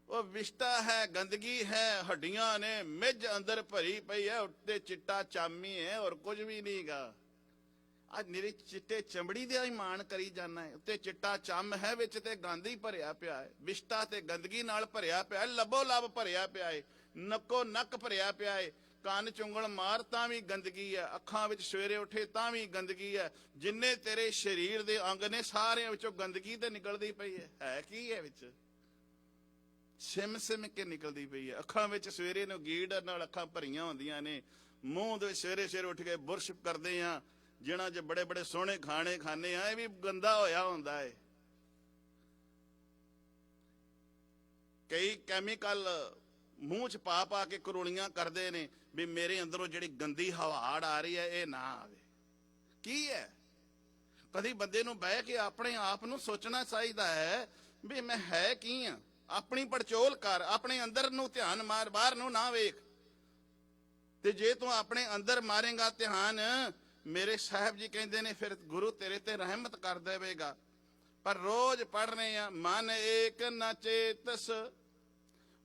ਉਹ ਵਿਸ਼ਟਾ ਹੈ, ਗੰਦਗੀ ਹੈ, ਹੱਡੀਆਂ ਨੇ, ਮਿੱਝ ਅੰਦਰ ਭਰੀ ਪਈ ਹੈ, ਉੱਤੇ ਚਿੱਟਾ ਚਾਮੀ ਹੈ, ਔਰ ਕੁਝ ਵੀ ਨਹੀਂਗਾ। ਅੱਜ ਮੇਰੇ ਚਿੱਟੇ ਚਮੜੀ ਦਾ ਹੀ ਮਾਣ ਕਰੀ ਜਾਣਾ ਹੈ, ਉੱਤੇ ਚਿੱਟਾ ਚੰਮ ਹੈ, ਵਿੱਚ ਤੇ ਗੰਦ ਹੀ ਭਰਿਆ ਪਿਆ ਹੈ। ਵਿਸ਼ਟਾ ਤੇ ਗੰਦਗੀ ਨਾਲ ਭਰਿਆ ਪਿਆ, ਲੱਭੋ ਲੱਭ ਭਰਿਆ ਪਿਆ ਹੈ, ਨੱਕੋ ਨੱਕ ਭਰਿਆ ਪਿਆ ਹੈ। ਕੰਨ ਚੁੰਗਲ ਮਾਰ ਤਾਂ ਵੀ ਗੰਦਗੀ ਹੈ, ਅੱਖਾਂ ਵਿੱਚ ਸਵੇਰੇ ਉੱਠੇ ਤਾਂ ਵੀ ਗੰਦਗੀ ਹੈ। ਜਿੰਨੇ ਤੇਰੇ ਸਰੀਰ ਦੇ ਅੰਗ ਨੇ ਸਾਰਿਆਂ ਵਿੱਚੋਂ ਗੰਦਗੀ ਤੇ ਨਿਕਲਦੀ ਪਈ ਹੈ। ਹੈ ਕੀ ਹੈ ਵਿੱਚ? ਸਿਮ ਸਿਮ ਕੇ ਨਿਕਲਦੀ ਪਈ ਹੈ। ਅੱਖਾਂ ਵਿੱਚ ਸਵੇਰੇ ਨੂੰ ਗੀੜ ਨਾਲ ਅੱਖਾਂ ਭਰੀਆਂ ਹੁੰਦੀਆਂ ਨੇ, ਮੂੰਹ ਦੇ ਸਵੇਰੇ ਸਵੇਰੇ ਉੱਠ ਕੇ ਬੁਰਸ਼ ਕਰਦੇ ਆ, ਜਿਹਨਾਂ 'ਚ ਬੜੇ ਬੜੇ ਸੋਹਣੇ ਖਾਣੇ ਖਾਣੇ ਆ, ਇਹ ਵੀ ਗੰਦਾ ਹੋਇਆ ਹੁੰਦਾ ਹੈ। ਕਈ ਕੈਮੀਕਲ ਮੂੰਹ 'ਚ ਪਾ ਪਾ ਕੇ ਕਰੋਲੀਆਂ ਕਰਦੇ ਨੇ ਵੀ ਮੇਰੇ ਅੰਦਰੋਂ ਜਿਹੜੀ ਗੰਦੀ ਹਵਾੜ ਆ ਰਹੀ ਹੈ ਇਹ ਨਾ ਆਵੇ। ਕੀ ਹੈ? ਕਦੀ ਬੰਦੇ ਨੂੰ ਬਹਿ ਕੇ ਆਪਣੇ ਆਪ ਨੂੰ ਸੋਚਣਾ ਚਾਹੀਦਾ ਹੈ ਵੀ ਮੈਂ ਹੈ ਕੀ ਆ। ਆਪਣੀ ਪੜਚੋਲ ਕਰ, ਆਪਣੇ ਅੰਦਰ ਨੂੰ ਧਿਆਨ ਮਾਰ, ਬਾਹਰ ਨੂੰ ਨਾ ਵੇਖ। ਤੇ ਜੇ ਤੂੰ ਆਪਣੇ ਅੰਦਰ ਮਾਰੇਗਾ ਧਿਆਨ, ਮੇਰੇ ਸਾਹਿਬ ਜੀ ਕਹਿੰਦੇ ਨੇ ਫਿਰ ਗੁਰੂ ਤੇਰੇ ਤੇ ਰਹਿਮਤ ਕਰ ਦੇਵੇਗਾ। ਪਰ ਰੋਜ਼ ਪੜ੍ਹ ਰਹੇ ਆ, ਮਨ ਏਕ ਨ ਚੇਤਸ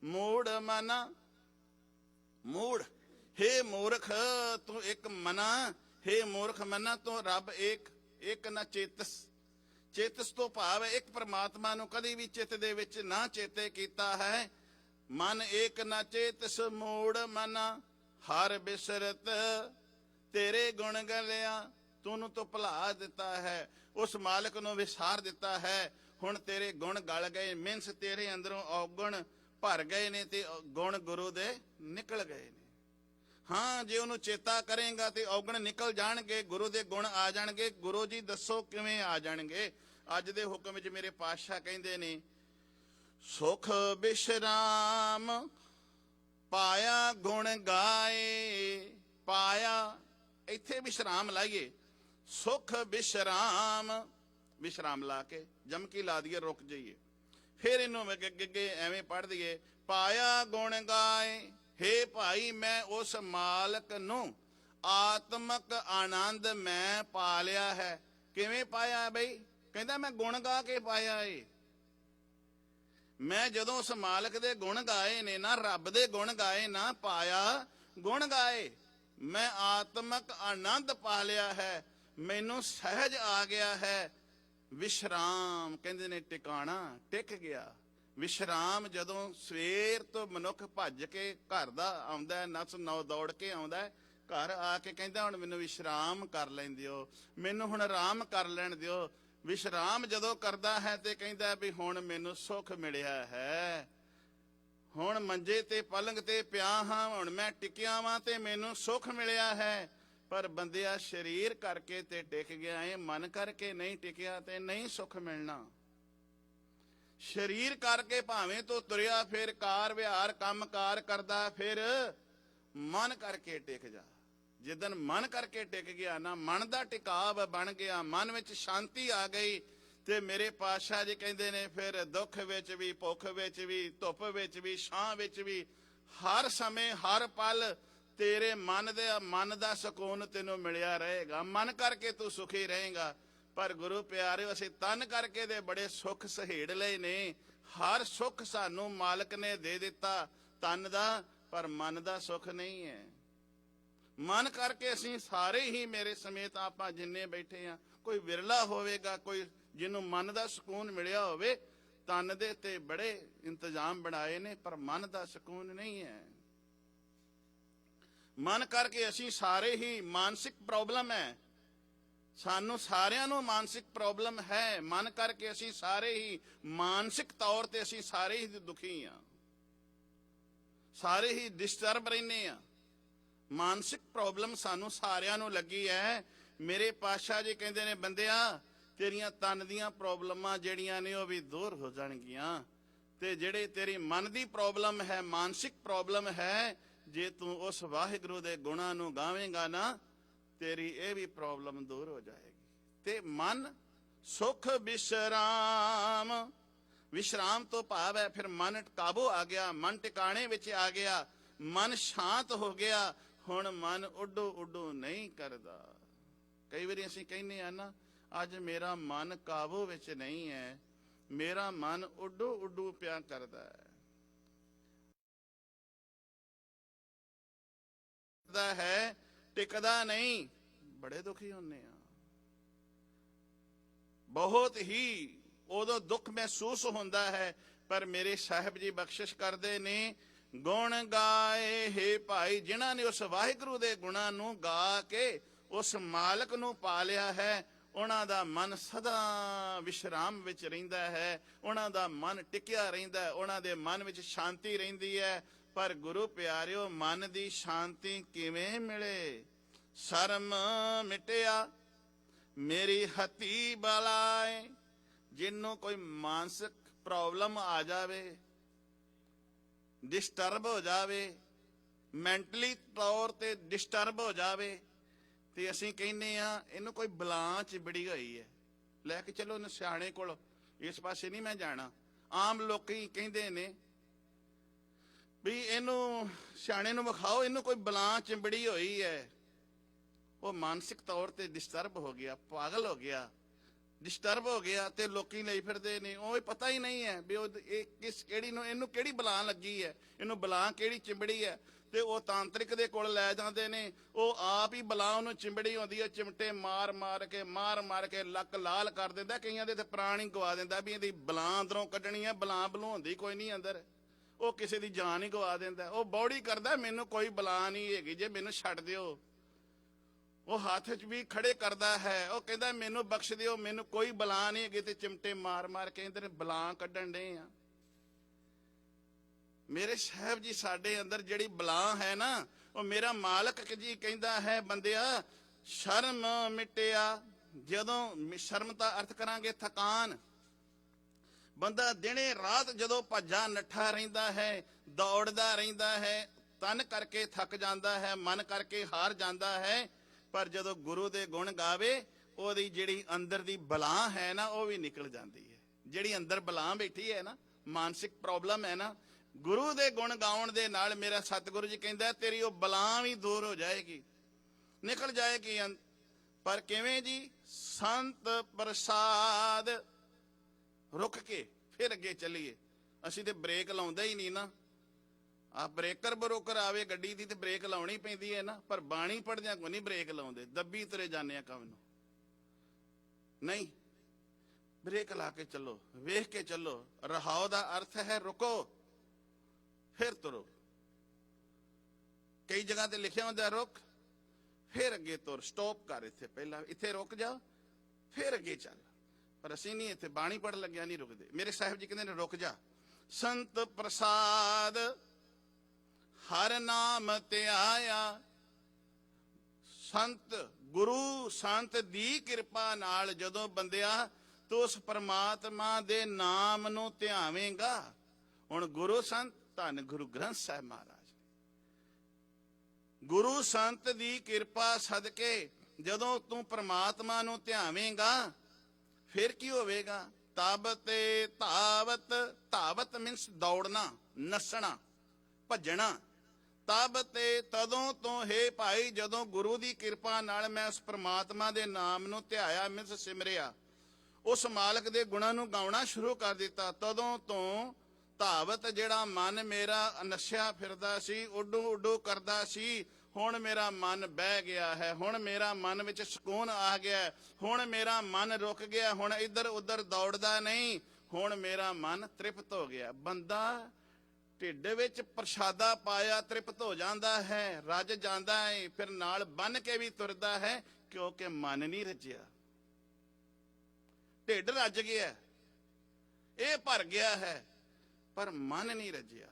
ਮੂੜ ਮਨਾ। ਮੂੜ, ਹੇ ਮੂਰਖ ਤੂੰ ਇੱਕ ਮਨਾ, ਹੇ ਮੂਰਖ ਮਨਾ ਤੂੰ ਰੱਬ ਇੱਕ ਨ ਚੇਤਸ। ਚੇਤਸ ਤੋਂ ਭਾਵ ਇੱਕ ਪਰਮਾਤਮਾ ਨੂੰ ਕਦੀ ਵੀ ਚਿੱਤ ਦੇ ਵਿੱਚ ਨਾ ਚੇਤੇ ਕੀਤਾ ਹੈ। ਮਨ ਏਕ ਨ ਚੇਤਸ ਮੂੜ ਮਨਾ, ਹਰ ਬਿਸਰਤ ਤੇਰੇ ਗੁਣ ਗਲਿਆ। ਤੂੰ ਤੋਂ ਭੁਲਾ ਦਿੱਤਾ ਹੈ, ਉਸ ਮਾਲਕ ਨੂੰ ਵਿਸਾਰ ਦਿੱਤਾ ਹੈ। ਹੁਣ ਤੇਰੇ ਗੁਣ ਗਲ ਗਏ, ਮਿੰਸ ਤੇਰੇ ਅੰਦਰੋਂ ਔਗਣ ਭਰ ਗਏ ਨੇ ਤੇ ਗੁਣ ਗੁਰੂ ਦੇ ਨਿਕਲ ਗਏ ਨੇ। ਹਾਂ, ਜੇ ਉਹਨੂੰ ਚੇਤਾ ਕਰੇਗਾ ਤੇ ਔਗਣ ਨਿਕਲ ਜਾਣਗੇ, ਗੁਰੂ ਦੇ ਗੁਣ ਆ ਜਾਣਗੇ। ਗੁਰੂ ਜੀ ਦੱਸੋ ਕਿਵੇਂ ਆ ਜਾਣਗੇ? ਅੱਜ ਦੇ ਹੁਕਮ ਵਿੱਚ ਮੇਰੇ ਪਾਤਸ਼ਾਹ ਕਹਿੰਦੇ ਨੇ, ਸੁਖ ਬਿਸ਼ਰਾਮ ਪਾਇਆ ਗੁਣ ਗਾਏ। ਪਾਇਆ, ਇੱਥੇ ਵਿਸ਼ਰਾਮ ਲਾਈਏ, ਸੁਖ ਵਿਸ਼ਰਾਮ, ਵਿਸ਼ਰਾਮ ਲਾ ਕੇ ਜਮਕੀ ਲਾ ਦਈਏ, ਰੁਕ ਜਾਈਏ, ਫਿਰ ਇਹਨੂੰ ਅੱਗੇ ਐਵੇਂ ਪੜ੍ਹ ਦਈਏ, ਪਾਇਆ ਗੁਣ ਗਾਏ। ਹੇ ਭਾਈ ਮੈਂ ਉਸ ਮਾਲਕ ਨੂੰ ਆਤਮਕ ਆਨੰਦ ਮੈਂ ਪਾ ਲਿਆ ਹੈ। ਕਿਵੇਂ ਪਾਇਆ ਬਈ? ਕਹਿੰਦਾ ਮੈਂ ਗੁਣ ਗਾ ਕੇ ਪਾਇਆ ਏ। ਮੈਂ ਜਦੋਂ ਉਸ ਮਾਲਕ ਦੇ ਗੁਣ ਗਾਏ ਨੇ ਨਾ, ਰੱਬ ਦੇ ਗੁਣ ਗਾਏ ਨਾ, ਪਾਇਆ ਗੁਣ ਗਾਏ, ਮੈਂ ਆਤਮਕ ਆਨੰਦ ਪਾ ਲਿਆ ਹੈ, ਮੈਨੂੰ ਸਹਿਜ ਆ ਗਿਆ ਹੈ। ਵਿਸ਼ਰਾਮ ਕਹਿੰਦੇ ਨੇ ਟਿਕਾਣਾ, ਟਿਕ ਗਿਆ। ਵਿਸ਼ਰਾਮ ਜਦੋਂ ਸਵੇਰ ਤੋਂ ਮਨੁੱਖ ਭੱਜ ਕੇ ਘਰ ਦਾ ਆਉਂਦਾ, ਨੱਸ ਨੌ ਦੌੜ ਕੇ ਆਉਂਦਾ, ਘਰ ਆ ਕੇ ਕਹਿੰਦਾ ਹੁਣ ਮੈਨੂੰ ਵਿਸ਼ਰਾਮ ਕਰ ਲੈਣ ਦਿਓ, ਮੈਨੂੰ ਹੁਣ ਆਰਾਮ ਕਰ ਲੈਣ ਦਿਓ। ਵਿਸ਼ਰਾਮ ਜਦੋਂ ਕਰਦਾ ਹੈ ਤੇ ਕਹਿੰਦਾ ਵੀ ਹੁਣ ਮੈਨੂੰ ਸੁੱਖ ਮਿਲਿਆ ਹੈ, ਹੁਣ ਮੰਜੇ ਤੇ ਪਲੰਗ ਤੇ ਪਿਆ ਹਾਂ, ਹੁਣ ਮੈਂ ਟਿਕਿਆ ਵਾਂ ਤੇ ਮੈਨੂੰ ਸੁੱਖ ਮਿਲਿਆ ਹੈ। ਪਰ ਬੰਦਿਆ ਸਰੀਰ ਕਰਕੇ ਤੇ ਟਿਕ ਗਿਆ ਏ, ਮਨ ਕਰਕੇ ਨਹੀਂ ਟਿਕਿਆ ਤੇ ਨਹੀਂ ਸੁੱਖ ਮਿਲਣਾ। ਸਰੀਰ ਕਰਕੇ ਭਾਵੇਂ ਤੂੰ ਤੁਰਿਆ ਫਿਰ ਕਾਰ ਵਿਹਾਰ ਕੰਮ ਕਾਰ ਕਰਦਾ, ਫਿਰ ਮਨ ਕਰਕੇ ਟਿਕ ਜਾ। ਜਿੱਦਣ ਮਨ ਕਰਕੇ ਟਿਕ ਗਿਆ ਨਾ, ਮਨ ਦਾ ਟਿਕਾਵ ਬਣ ਗਿਆ, ਮਨ ਵਿੱਚ ਸ਼ਾਂਤੀ ਆ ਗਈ, ਤੇ ਮੇਰੇ ਪਾਤਸ਼ਾਹ ਜੀ ਕਹਿੰਦੇ ਨੇ ਫਿਰ ਦੁੱਖ ਵਿੱਚ ਵੀ, ਭੁੱਖ ਵਿੱਚ ਵੀ, ਧੁੱਪ ਵਿੱਚ ਵੀ, ਛਾਂ ਵਿੱਚ ਵੀ, ਹਰ ਸਮੇਂ ਹਰ ਪਲ ਤੇਰੇ ਮਨ ਦਾ ਸਕੂਨ ਤੈਨੂੰ ਮਿਲਿਆ ਰਹੇਗਾ। ਮਨ ਕਰਕੇ ਤੂੰ ਸੁਖੀ ਰਹੇਗਾ। ਪਰ ਗੁਰੂ ਪਿਆਰਿਓ, ਅਸੀਂ ਤਨ ਕਰਕੇ ਦੇ ਬੜੇ ਸੁੱਖ ਸਹੇੜ ਲਏ ਨੇ। ਹਰ ਸੁੱਖ ਸਾਨੂੰ ਮਾਲਕ ਨੇ ਦੇ ਦਿੱਤਾ ਤਨ ਦਾ, ਪਰ ਮਨ ਦਾ ਸੁੱਖ ਨਹੀਂ ਹੈ। ਮਨ ਕਰਕੇ ਅਸੀਂ ਸਾਰੇ ਹੀ, ਮੇਰੇ ਸਮੇਤ ਆਪਾਂ ਜਿੰਨੇ ਬੈਠੇ ਆ, ਕੋਈ ਵਿਰਲਾ ਹੋਵੇਗਾ ਕੋਈ ਜਿਹਨੂੰ ਮਨ ਦਾ ਸਕੂਨ ਮਿਲਿਆ ਹੋਵੇ। ਤਨ ਦੇ ਤੇ ਬੜੇ ਇੰਤਜ਼ਾਮ ਬਣਾਏ ਨੇ, ਪਰ ਮਨ ਦਾ ਸਕੂਨ ਨਹੀਂ ਹੈ। ਮਨ ਕਰਕੇ ਅਸੀਂ ਸਾਰੇ ਹੀ, ਮਾਨਸਿਕ ਪ੍ਰੋਬਲਮ ਹੈ ਸਾਨੂੰ ਸਾਰਿਆਂ ਨੂੰ, ਮਾਨਸਿਕ ਪ੍ਰੋਬਲਮ ਹੈ। ਮਨ ਕਰਕੇ ਅਸੀਂ ਸਾਰੇ ਹੀ ਮਾਨਸਿਕ ਤੌਰ ਤੇ ਅਸੀਂ ਸਾਰੇ ਹੀ ਦੁਖੀ ਆ, ਸਾਰੇ ਹੀ ਡਿਸਟਰਬ ਰਹਿੰਦੇ ਆ। ਮਾਨਸਿਕ ਪ੍ਰੋਬਲਮ ਸਾਨੂੰ ਸਾਰਿਆਂ ਨੂੰ ਲੱਗੀ ਹੈ। ਮੇਰੇ ਪਾਤਸ਼ਾਹ ਜੀ ਕਹਿੰਦੇ ਨੇ, ਬੰਦਿਆ ਤੇਰੀਆਂ ਤਨ ਦੀਆਂ ਪ੍ਰੋਬਲਮਾਂ ਜਿਹੜੀਆਂ ਨੇ ਉਹ ਵੀ ਦੂਰ ਹੋ ਜਾਣਗੀਆਂ, ਤੇ ਜਿਹੜੇ ਤੇਰੀ ਮਨ ਦੀ ਪ੍ਰੋਬਲਮ ਹੈ, ਮਾਨਸਿਕ ਪ੍ਰੋਬਲਮ ਹੈ, ਜੇ ਤੂੰ ਉਸ ਵਾਹਿਗੁਰੂ ਦੇ ਗੁਣਾਂ ਨੂੰ ਗਾਵੇਂਗਾ ਨਾ, ਤੇਰੀ ਇਹ ਵੀ ਪ੍ਰੋਬਲਮ ਦੂਰ ਹੋ ਜਾਏਗੀ। ਤੇ ਮਨ ਸੁਖ ਵਿਸ਼ਰਾਮ, ਵਿਸ਼ਰਾਮ ਤੋਂ ਭਾਵ ਹੈ ਫਿਰ ਮਨ ਕਾਬੂ ਆ ਗਿਆ, ਮਨ ਟਿਕਾਣੇ ਵਿੱਚ ਆ ਗਿਆ, ਮਨ ਸ਼ਾਂਤ ਹੋ ਗਿਆ। ਹੁਣ ਮਨ ਉੱਡੂ ਉੱਡੂ ਨਹੀਂ ਕਰਦਾ। ਕਈ ਵਾਰੀ ਅਸੀਂ ਕਹਿੰਦੇ ਆ ਨਾ, ਅੱਜ ਮੇਰਾ ਮਨ ਕਾਬੂ ਵਿੱਚ ਨਹੀਂ ਹੈ, ਮੇਰਾ ਮਨ ਉੱਡੂ ਉੱਡੂ ਪਿਆ ਕਰਦਾ ਹੈ, ਟਿਕਦਾ ਨਹੀਂ। ਬੜੇ ਦੁਖੀ ਹੁੰਨੇ ਆ, ਬਹੁਤ ਹੀ ਉਦੋਂ ਦੁੱਖ ਮਹਿਸੂਸ ਹੁੰਦਾ ਹੈ। ਪਰ ਮੇਰੇ ਸਾਹਿਬ ਜੀ ਬਖਸ਼ਿਸ਼ ਕਰਦੇ ਨੇ, ਗੁਣ ਗਾਏ ਹੇ ਭਾਈ, ਜਿਨ੍ਹਾਂ ਨੇ ਉਸ ਵਾਹਿਗੁਰੂ ਦੇ ਗੁਣਾਂ ਨੂੰ ਗਾ ਕੇ ਉਸ ਮਾਲਕ ਨੂੰ ਪਾ ਲਿਆ ਹੈ, ਉਹਨਾਂ ਦਾ ਮਨ ਸਦਾ ਵਿਸ਼ਰਾਮ ਵਿੱਚ ਰਹਿੰਦਾ ਹੈ, ਉਹਨਾਂ ਦਾ ਮਨ ਟਿਕਿਆ ਰਹਿੰਦਾ ਹੈ, ਉਹਨਾਂ ਦੇ ਮਨ ਵਿੱਚ ਸ਼ਾਂਤੀ ਰਹਿੰਦੀ ਹੈ। ਪਰ ਗੁਰੂ ਪਿਆਰਿਓ, ਮਨ ਦੀ ਸ਼ਾਂਤੀ ਕਿਵੇਂ ਮਿਲੇ? ਸ਼ਰਮ ਮਿਟਿਆ ਮੇਰੀ ਹੱਤੀ ਬਲਾਏ। ਜਿਹਨੂੰ ਕੋਈ ਮਾਨਸਿਕ ਪ੍ਰੋਬਲਮ ਆ ਜਾਵੇ, ਡਿਸਟਰਬ ਹੋ ਜਾਵੇ, ਮੈਂਟਲੀ ਤੌਰ ਤੇ ਡਿਸਟਰਬ ਹੋ ਜਾਵੇ, ਤੇ ਅਸੀਂ ਕਹਿੰਦੇ ਆ ਇਹਨੂੰ ਕੋਈ ਬਲਾਂ ਚਿਬੜੀ ਹੋਈ ਹੈ, ਲੈ ਕੇ ਚਲੋ ਇਹਨੂੰ ਸਿਆਣੇ ਕੋਲ, ਇਸ ਪਾਸੇ ਨਹੀਂ ਮੈਂ ਜਾਣਾ। ਆਮ ਲੋਕੀ ਕਹਿੰਦੇ ਨੇ ਵੀ ਇਹਨੂੰ ਸਿਆਣੇ ਨੂੰ ਵਿਖਾਓ, ਇਹਨੂੰ ਕੋਈ ਬਲਾਂ ਚਿੰਬੜੀ ਹੋਈ ਹੈ। ਉਹ ਮਾਨਸਿਕ ਤੌਰ ਤੇ ਡਿਸਟਰਬ ਹੋ ਗਿਆ, ਪਾਗਲ ਹੋ ਗਿਆ, ਡਿਸਟਰਬ ਹੋ ਗਿਆ, ਤੇ ਲੋਕੀ ਲਈ ਫਿਰਦੇ ਨੇ। ਉਹ ਪਤਾ ਹੀ ਨਹੀਂ ਹੈ ਵੀ ਇਹ ਕਿਹੜੀ ਨੂੰ, ਇਹਨੂੰ ਕਿਹੜੀ ਬਲਾਂ ਲੱਗੀ ਹੈ, ਇਹਨੂੰ ਬਲਾਂ ਕਿਹੜੀ ਚਿੰਬੜੀ ਹੈ। ਤੇ ਉਹ ਤਾਂਤਰਿਕ ਦੇ ਕੋਲ ਲੈ ਜਾਂਦੇ ਨੇ, ਉਹ ਆਪ ਹੀ ਬਲਾਂ ਉਹਨੂੰ ਚਿੰਬੜੀ ਆਉਂਦੀ ਹੈ, ਚਿਮਟੇ ਮਾਰ ਮਾਰ ਕੇ ਲੱਕ ਲਾਲ ਕਰ ਦਿੰਦਾ। ਕਈਆਂ ਦੇ ਤੇ ਪ੍ਰਾਣ ਹੀ ਗਵਾ ਦਿੰਦਾ ਵੀ ਇਹਦੀ ਬਲਾਂ ਅੰਦਰੋਂ ਕੱਢਣੀ ਹੈ। ਬਲਾਂ ਬਲੂੰਦੀ ਕੋਈ ਨਹੀਂ ਅੰਦਰ, ਉਹ ਕਿਸੇ ਦੀ ਜਾਨ ਹੀ ਗਵਾ ਦਿੰਦਾ। ਉਹ ਬੌੜੀ ਕਰਦਾ, ਮੈਨੂੰ ਕੋਈ ਬਲਾਂ ਨਹੀਂ ਹੈਗੀ, ਜੇ ਮੈਨੂੰ ਛੱਡ ਦਿਓ। ਉਹ ਹੱਥ 'ਚ ਵੀ ਖੜੇ ਕਰਦਾ ਹੈ, ਉਹ ਕਹਿੰਦਾ ਮੈਨੂੰ ਬਖਸ਼ ਦਿਓ, ਮੈਨੂੰ ਕੋਈ ਬਲਾਂ ਨਹੀਂ ਹੈਗੀ, ਤੇ ਚਿਮਟੇ ਮਾਰ ਮਾਰ ਕੇ ਅੰਦਰ ਬਲਾਂ ਕੱਢਣ ਡੇ ਆ। ਮੇਰੇ ਸਾਹਿਬ ਜੀ, ਸਾਡੇ ਅੰਦਰ ਜਿਹੜੀ ਬਲਾਂ ਹੈ ਨਾ, ਉਹ ਮੇਰਾ ਮਾਲਕ ਜੀ ਕਹਿੰਦਾ ਹੈ, ਬੰਦਿਆ ਸ਼ਰਮ ਮਿਟਿਆ। ਜਦੋਂ ਸ਼ਰਮ ਦਾ ਅਰਥ ਕਰਾਂਗੇ ਥਕਾਨ, ਬੰਦਾ ਦਿਨੇ ਰਾਤ ਜਦੋਂ ਭੱਜਾ ਨੱਠਾ ਰਹਿੰਦਾ ਹੈ, ਦੌੜਦਾ ਰਹਿੰਦਾ ਹੈ, ਤਨ ਕਰਕੇ ਥੱਕ ਜਾਂਦਾ ਹੈ, ਮਨ ਕਰਕੇ ਹਾਰ ਜਾਂਦਾ ਹੈ। ਪਰ ਜਦੋਂ ਗੁਰੂ ਦੇ ਗੁਣ ਗਾਵੇ, ਉਹਦੀ ਜਿਹੜੀ ਅੰਦਰ ਦੀ ਬਲਾਂ ਹੈ ਨਾ, ਉਹ ਵੀ ਨਿਕਲ ਜਾਂਦੀ ਹੈ। ਜਿਹੜੀ ਅੰਦਰ ਬਲਾਂ ਬੈਠੀ ਹੈ ਨਾ, ਮਾਨਸਿਕ ਪ੍ਰੋਬਲਮ ਹੈ ਨਾ, ਗੁਰੂ ਦੇ ਗੁਣ ਗਾਉਣ ਦੇ ਨਾਲ ਮੇਰਾ ਸਤਿਗੁਰੂ ਜੀ ਕਹਿੰਦਾ ਤੇਰੀ ਉਹ ਬਲਾਂ ਵੀ ਦੂਰ ਹੋ ਜਾਏਗੀ, ਨਿਕਲ ਜਾਏਗੀ। ਪਰ ਕਿਵੇਂ ਜੀ? ਸੰਤ ਪ੍ਰਸਾਦ। ਰੁਕ ਕੇ ਫਿਰ ਅੱਗੇ ਚੱਲੀਏ। ਅਸੀਂ ਤੇ ਬ੍ਰੇਕ ਲਾਉਂਦਾ ਹੀ ਨਹੀਂ ਨਾ। ਆ ਬ੍ਰੇਕਰ ਬਰੋਕਰ ਆਵੇ ਗੱਡੀ ਦੀ ਤੇ ਬ੍ਰੇਕ ਲਾਉਣੀ ਪੈਂਦੀ ਹੈ ਨਾ, ਪਰ ਬਾਣੀ ਪੜਦਿਆਂ ਕੋਈ ਨਹੀਂ ਬ੍ਰੇਕ ਲਾਉਂਦੇ, ਦੱਬੀ ਤੁਰੇ ਜਾਂਦੇ ਆ ਕੰਮ ਨੂੰ। ਨਹੀਂ, ਬ੍ਰੇਕ ਲਾ ਕੇ ਚੱਲੋ, ਵੇਖ ਕੇ ਚੱਲੋ। ਰਹਾਓ ਦਾ ਅਰਥ ਹੈ ਰੁਕੋ ਫਿਰ ਤੁਰੋ। ਕਈ ਜਗ੍ਹਾ ਤੇ ਲਿਖਿਆ ਹੁੰਦਾ ਰੁਕ ਫਿਰ ਅੱਗੇ ਤੁਰ, ਸਟਾਪ ਕਰ, ਇੱਥੇ ਪਹਿਲਾਂ ਇੱਥੇ ਰੁਕ ਜਾ ਫਿਰ ਅੱਗੇ ਚੱਲ। ਪਰ ਅਸੀਂ ਨਹੀਂ, ਇੱਥੇ ਬਾਣੀ ਪੜ੍ਹਨ ਲੱਗਿਆ ਨਹੀਂ ਰੁਕਦੇ। ਮੇਰੇ ਸਾਹਿਬ ਜੀ ਕਹਿੰਦੇ ਨੇ ਰੁਕ ਜਾ, ਸੰਤ ਪ੍ਰਸਾਦ ਹਰ ਨਾਮ ਧਿਆਇਆ। ਸੰਤ ਗੁਰੂ ਸੰਤ ਦੀ ਕਿਰਪਾ ਨਾਲ ਜਦੋਂ ਬੰਦਿਆ ਤੂੰ ਉਸ ਪਰਮਾਤਮਾ ਦੇ ਨਾਮ ਨੂੰ ਧਿਆਵੇਂਗਾ। ਹੁਣ ਗੁਰੂ ਸੰਤ ਧੰਨ ਗੁਰੂ ਗ੍ਰੰਥ ਸਾਹਿਬ ਮਹਾਰਾਜ, ਗੁਰੂ ਸੰਤ ਦੀ ਕਿਰਪਾ ਸਦਕੇ ਜਦੋਂ ਤੂੰ ਪਰਮਾਤਮਾ ਨੂੰ ਧਿਆਵੇਂਗਾ ਫਿਰ ਕੀ ਹੋਵੇਗਾ? ਤਾਬਤੇ ਧਾਵਤ, ਧਾਵਤ ਮੀਨਸ ਦੌੜਨਾ, ਨੱਸਣਾ, ਭੱਜਣਾ। ਤਬ ਤੇ ਤਦੋਂ ਤੋਂ ਹੈ ਭਾਈ ਜਦੋਂ ਗੁਰੂ ਦੀ ਕਿਰਪਾ ਨਾਲ ਮੈਂ ਉਸ ਪ੍ਰਮਾਤਮਾ ਦੇ ਨਾਮ ਨੂੰ ਧਿਆਇਆ, ਮਿਸ ਸਿਮਰਿਆ, ਉਸ ਮਾਲਕ ਦੇ ਗੁਣਾਂ ਨੂੰ ਗਾਉਣਾ ਸ਼ੁਰੂ ਕਰ ਦਿੱਤਾ, ਤਦੋਂ ਤੋਂ ਧਾਵਤ ਜਿਹੜਾ ਮਨ ਮੇਰਾ ਨਸ਼ਿਆ ਫਿਰਦਾ ਸੀ, ਉੱਡੂ ਉੱਡੂ ਕਰਦਾ ਸੀ, ਹੁਣ ਮੇਰਾ ਮਨ ਬਹਿ ਗਿਆ ਹੈ। ਹੁਣ ਮੇਰਾ ਮਨ ਵਿੱਚ ਸਕੂਨ ਆ ਗਿਆ। ਹੁਣ ਮੇਰਾ ਮਨ ਰੁਕ ਗਿਆ। ਹੁਣ ਇੱਧਰ ਉੱਧਰ ਦੌੜਦਾ ਨਹੀਂ। ਹੁਣ ਮੇਰਾ ਮਨ ਤ੍ਰਿਪਤ ਹੋ ਗਿਆ। ਬੰਦਾ ਢਿੱਡ ਵਿੱਚ ਪ੍ਰਸ਼ਾਦਾ ਪਾਇਆ ਤ੍ਰਿਪਤ ਹੋ ਜਾਂਦਾ ਹੈ, ਰੱਜ ਜਾਂਦਾ ਹੈ, ਫਿਰ ਨਾਲ ਬੰਨ ਕੇ ਵੀ ਤੁਰਦਾ ਹੈ ਕਿਉਂਕਿ ਮਨ ਨਹੀਂ ਰੱਜਿਆ। ਢਿੱਡ ਰੱਜ ਗਿਆ, ਇਹ ਭਰ ਗਿਆ ਹੈ, ਪਰ ਮਨ ਨਹੀਂ ਰੱਜਿਆ।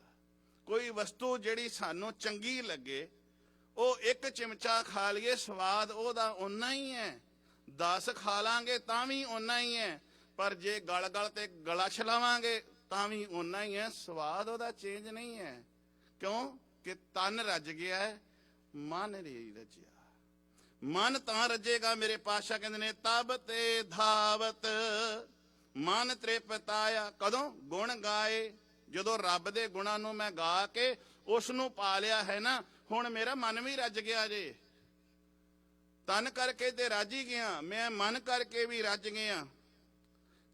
ਕੋਈ ਵਸਤੂ ਜਿਹੜੀ ਸਾਨੂੰ ਚੰਗੀ ਲੱਗੇ ਉਹ ਇੱਕ ਚਮਚਾ ਖਾ ਲਈਏ, ਸਵਾਦ ਉਹਦਾ ਓਨਾ ਹੀ ਹੈ। 10 ਖਾ ਲਾਂਗੇ ਤਾਂ ਵੀ ਓਨਾ ਹੀ ਹੈ, ਪਰ ਜੇ ਗਲ ਗਲ ਤੇ ਗਲਾ ਛਲਾਵਾਂਗੇ ਤਾਂ ਵੀ ਓਨਾ ਹੀ ਹੈ, ਸਵਾਦ ਉਹਦਾ ਚੇਂਜ ਨਹੀਂ ਹੈ। ਕਿਉਂ ਕਿ ਤਨ ਰੱਜ ਗਿਆ ਹੈ, ਮਨ ਨਹੀਂ ਰੱਜਿਆ। ਮਨ ਤਾਂ ਰੱਜੇਗਾ, ਮੇਰੇ ਪਾਤਸ਼ਾਹ ਕਹਿੰਦੇ ਨੇ ਤਬ ਤੇ ਧਾਵਤ ਮਨ ਤ੍ਰਿਪਤਾਇਆ। ਕਦੋਂ? ਗੁਣ ਗਾਏ, ਜਦੋਂ ਰੱਬ ਦੇ ਗੁਣਾਂ ਨੂੰ ਮੈਂ ਗਾ ਕੇ ਉਸ ਨੂੰ ਪਾ ਲਿਆ ਹੈ ਨਾ, ਹੁਣ ਮੇਰਾ ਮਨ ਵੀ ਰੱਜ ਗਿਆ ਜੇ। ਤਨ ਕਰਕੇ ਤੇ ਰੱਜ ਹੀ ਗਿਆ, ਮੈਂ ਮਨ ਕਰਕੇ ਵੀ ਰੱਜ ਗਿਆ।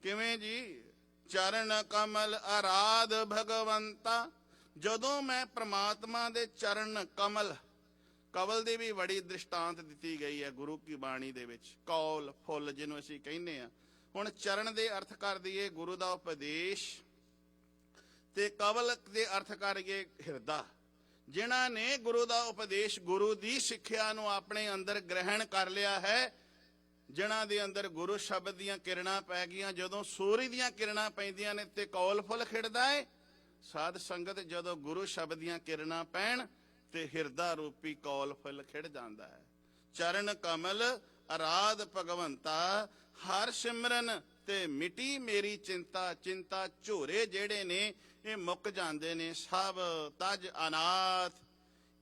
ਕਿਵੇਂ ਜੀ? ਚਰਨ ਕਮਲ ਆਰਾਧ ਭਗਵੰਤਾ। ਜਦੋਂ ਮੈਂ ਪ੍ਰਮਾਤਮਾ ਦੇ ਚਰਨ ਕਮਲ, ਕਵਲ ਦੀ ਵੀ ਬੜੀ ਦ੍ਰਿਸ਼ਟਾਂਤ ਦਿੱਤੀ ਗਈ ਹੈ ਗੁਰੂ ਕੀ ਬਾਣੀ ਦੇ ਵਿੱਚ, ਕੌਲ ਫੁੱਲ ਜਿਹਨੂੰ ਅਸੀਂ ਕਹਿੰਦੇ ਆ। ਹੁਣ ਚਰਨ ਦੇ ਅਰਥ ਕਰ ਦਈਏ ਗੁਰੂ ਦਾ ਉਪਦੇਸ਼, ਤੇ ਕਵਲ ਦੇ ਅਰਥ ਕਰੀਏ ਹਿਰਦਾ। ਜਿਨ੍ਹਾਂ ਨੇ ਗੁਰੂ ਦਾ ਉਪਦੇਸ਼, ਗੁਰੂ ਦੀ ਸਿੱਖਿਆ ਨੂੰ ਆਪਣੇ ਅੰਦਰ ਗ੍ਰਹਿਣ ਕਰ ਲਿਆ ਹੈ, ਜਿਨ੍ਹਾਂ ਦੇ ਅੰਦਰ ਗੁਰੂ ਸ਼ਬਦ ਦੀਆਂ ਕਿਰਨਾਂ ਪੈ ਗਈਆਂ। ਜਦੋਂ ਸੂਰਜ ਦੀਆਂ ਕਿਰਨਾਂ ਪੈਂਦੀਆਂ ਨੇ ਤੇ ਕੌਲ ਫੁੱਲ ਖਿੜਦਾ ਹੈ। ਸਾਧ ਸੰਗਤ ਜਦੋਂ ਗੁਰੂ ਸ਼ਬਦ ਦੀਆਂ ਕਿਰਨਾਂ ਪੈਣ ਤੇ ਹਿਰਦਾ ਰੂਪੀ ਕੌਲ ਫੁੱਲ ਖਿੜ ਜਾਂਦਾ ਹੈ। ਚਰਨ ਕਮਲ ਆਰਾਧ ਭਗਵੰਤਾ, ਹਰ ਸਿਮਰਨ ਤੇ ਮਿਟੀ ਮੇਰੀ ਚਿੰਤਾ। ਚਿੰਤਾ ਝੋਰੇ ਜਿਹੜੇ ਨੇ ਇਹ ਮੁੱਕ ਜਾਂਦੇ ਨੇ। ਸਭ ਤਜ ਅਨਾਥ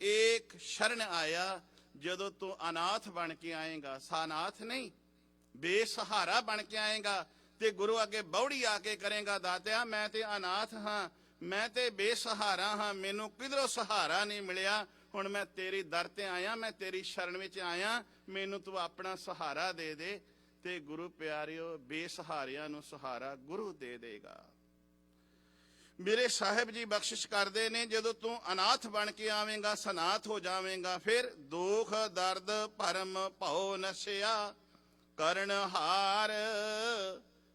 ਏਕ ਸ਼ਰਨ ਆਇਆ। ਜਦੋਂ ਤੂੰ ਅਨਾਥ ਬਣ ਕੇ ਆਏਗਾ, ਸਾਨਾਥ ਨਹੀਂ, ਬੇਸਹਾਰਾ ਬਣ ਕੇ ਆਏਗਾ ਤੇ ਗੁਰੂ ਅੱਗੇ ਬੌੜੀ ਆ ਕੇ ਕਰੇਗਾ, ਦਾਤਿਆ ਮੈਂ ਤੇ ਅਨਾਥ ਹਾਂ, ਮੈਂ ਤੇ ਬੇਸਹਾਰਾ ਹਾਂ, ਮੈਨੂੰ ਕਿਧਰੋਂ ਸਹਾਰਾ ਨਹੀਂ ਮਿਲਿਆ। ਹੁਣ ਮੈਂ ਤੇਰੀ ਦਰ ਤੇ ਆਇਆ, ਮੈਂ ਤੇਰੀ ਸ਼ਰਨ ਵਿੱਚ ਆਇਆ, ਮੈਨੂੰ ਤੂੰ ਆਪਣਾ ਸਹਾਰਾ ਦੇ ਦੇ। ਤੇ ਗੁਰੂ ਪਿਆਰਿਓ, ਬੇਸਹਾਰਿਆਂ ਨੂੰ ਸਹਾਰਾ ਗੁਰੂ ਦੇ ਦੇਗਾ। ਮੇਰੇ ਸਾਹਿਬ ਜੀ ਬਖਸ਼ਿਸ਼ ਕਰਦੇ ਨੇ, ਜਦੋਂ ਤੂੰ ਅਨਾਥ ਬਣ ਕੇ ਆਵੇਂਗਾ, ਸਨਾਥ ਹੋ ਜਾਵੇਂਗਾ, ਫਿਰ ਦੁੱਖ ਦਰਦ ਭਰਮ ਭਉ ਨਸਿਆ, ਕਰਨ ਹਾਰ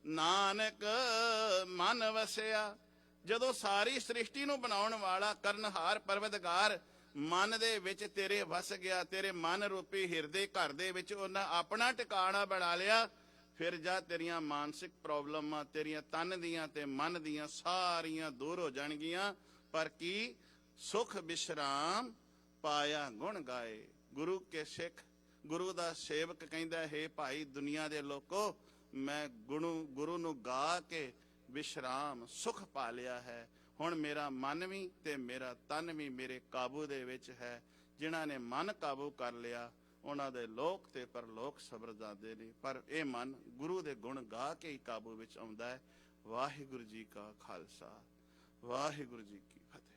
ਨਾਨਕ ਮਨ ਵਸਿਆ। ਜਦੋਂ ਸਾਰੀ ਸ੍ਰਿਸ਼ਟੀ ਨੂੰ ਬਣਾਉਣ ਵਾਲਾ ਕਰਨਹਾਰ ਪਰਵਤਗਾਰ ਮਨ ਦੇ ਵਿੱਚ ਤੇਰੇ ਵਸ ਗਿਆ, ਤੇਰੇ ਮਨ ਰੂਪੀ ਹਿਰਦੇ ਘਰ ਦੇ ਵਿੱਚ ਉਹਨਾਂ ਆਪਣਾ ਟਿਕਾਣਾ ਬਣਾ ਲਿਆ, ਫਿਰ ਜਾ ਤੇਰੀਆਂ ਮਾਨਸਿਕ ਪ੍ਰੋਬਲਮਾਂ, ਤੇਰੀਆਂ ਤਨ ਦੀਆਂ ਤੇ ਮਨ ਦੀਆਂ ਸਾਰੀਆਂ ਦੂਰ ਹੋ ਜਾਣਗੀਆਂ। ਪਰ ਕੀ ਸੁਖ ਵਿਸ਼ਰਾਮ ਪਾਇਆ ਗੁਣ ਗਾਏ। ਗੁਰੂ ਕੇ ਸਿੱਖ, ਗੁਰੂ ਦਾ ਸੇਵਕ ਕਹਿੰਦਾ, ਹੈ ਭਾਈ ਦੁਨੀਆ ਦੇ ਲੋਕੋ, ਮੈਂ ਗੁਰੂ ਨੂੰ ਗਾ ਕੇ ਵਿਸ਼ਰਾਮ ਸੁਖ ਪਾ ਲਿਆ ਹੈ। ਹੁਣ ਮੇਰਾ ਮਨ ਵੀ ਤੇ ਮੇਰਾ ਤਨ ਵੀ ਮੇਰੇ ਕਾਬੂ ਦੇ ਵਿੱਚ ਹੈ। ਜਿਨ੍ਹਾਂ ਨੇ ਮਨ ਕਾਬੂ ਕਰ ਲਿਆ ਉਹਨਾਂ ਦੇ ਲੋਕ ਤੇ ਪਰਲੋਕ ਸਬਰ ਜਾਂਦੇ ਨੇ, ਪਰ ਇਹ ਮਨ ਗੁਰੂ ਦੇ ਗੁਣ ਗਾ ਕੇ ਹੀ ਕਾਬੂ ਵਿੱਚ ਆਉਂਦਾ ਹੈ। ਵਾਹਿਗੁਰੂ ਜੀ ਕਾ ਖਾਲਸਾ, ਵਾਹਿਗੁਰੂ ਜੀ ਕੀ ਫਤਿਹ।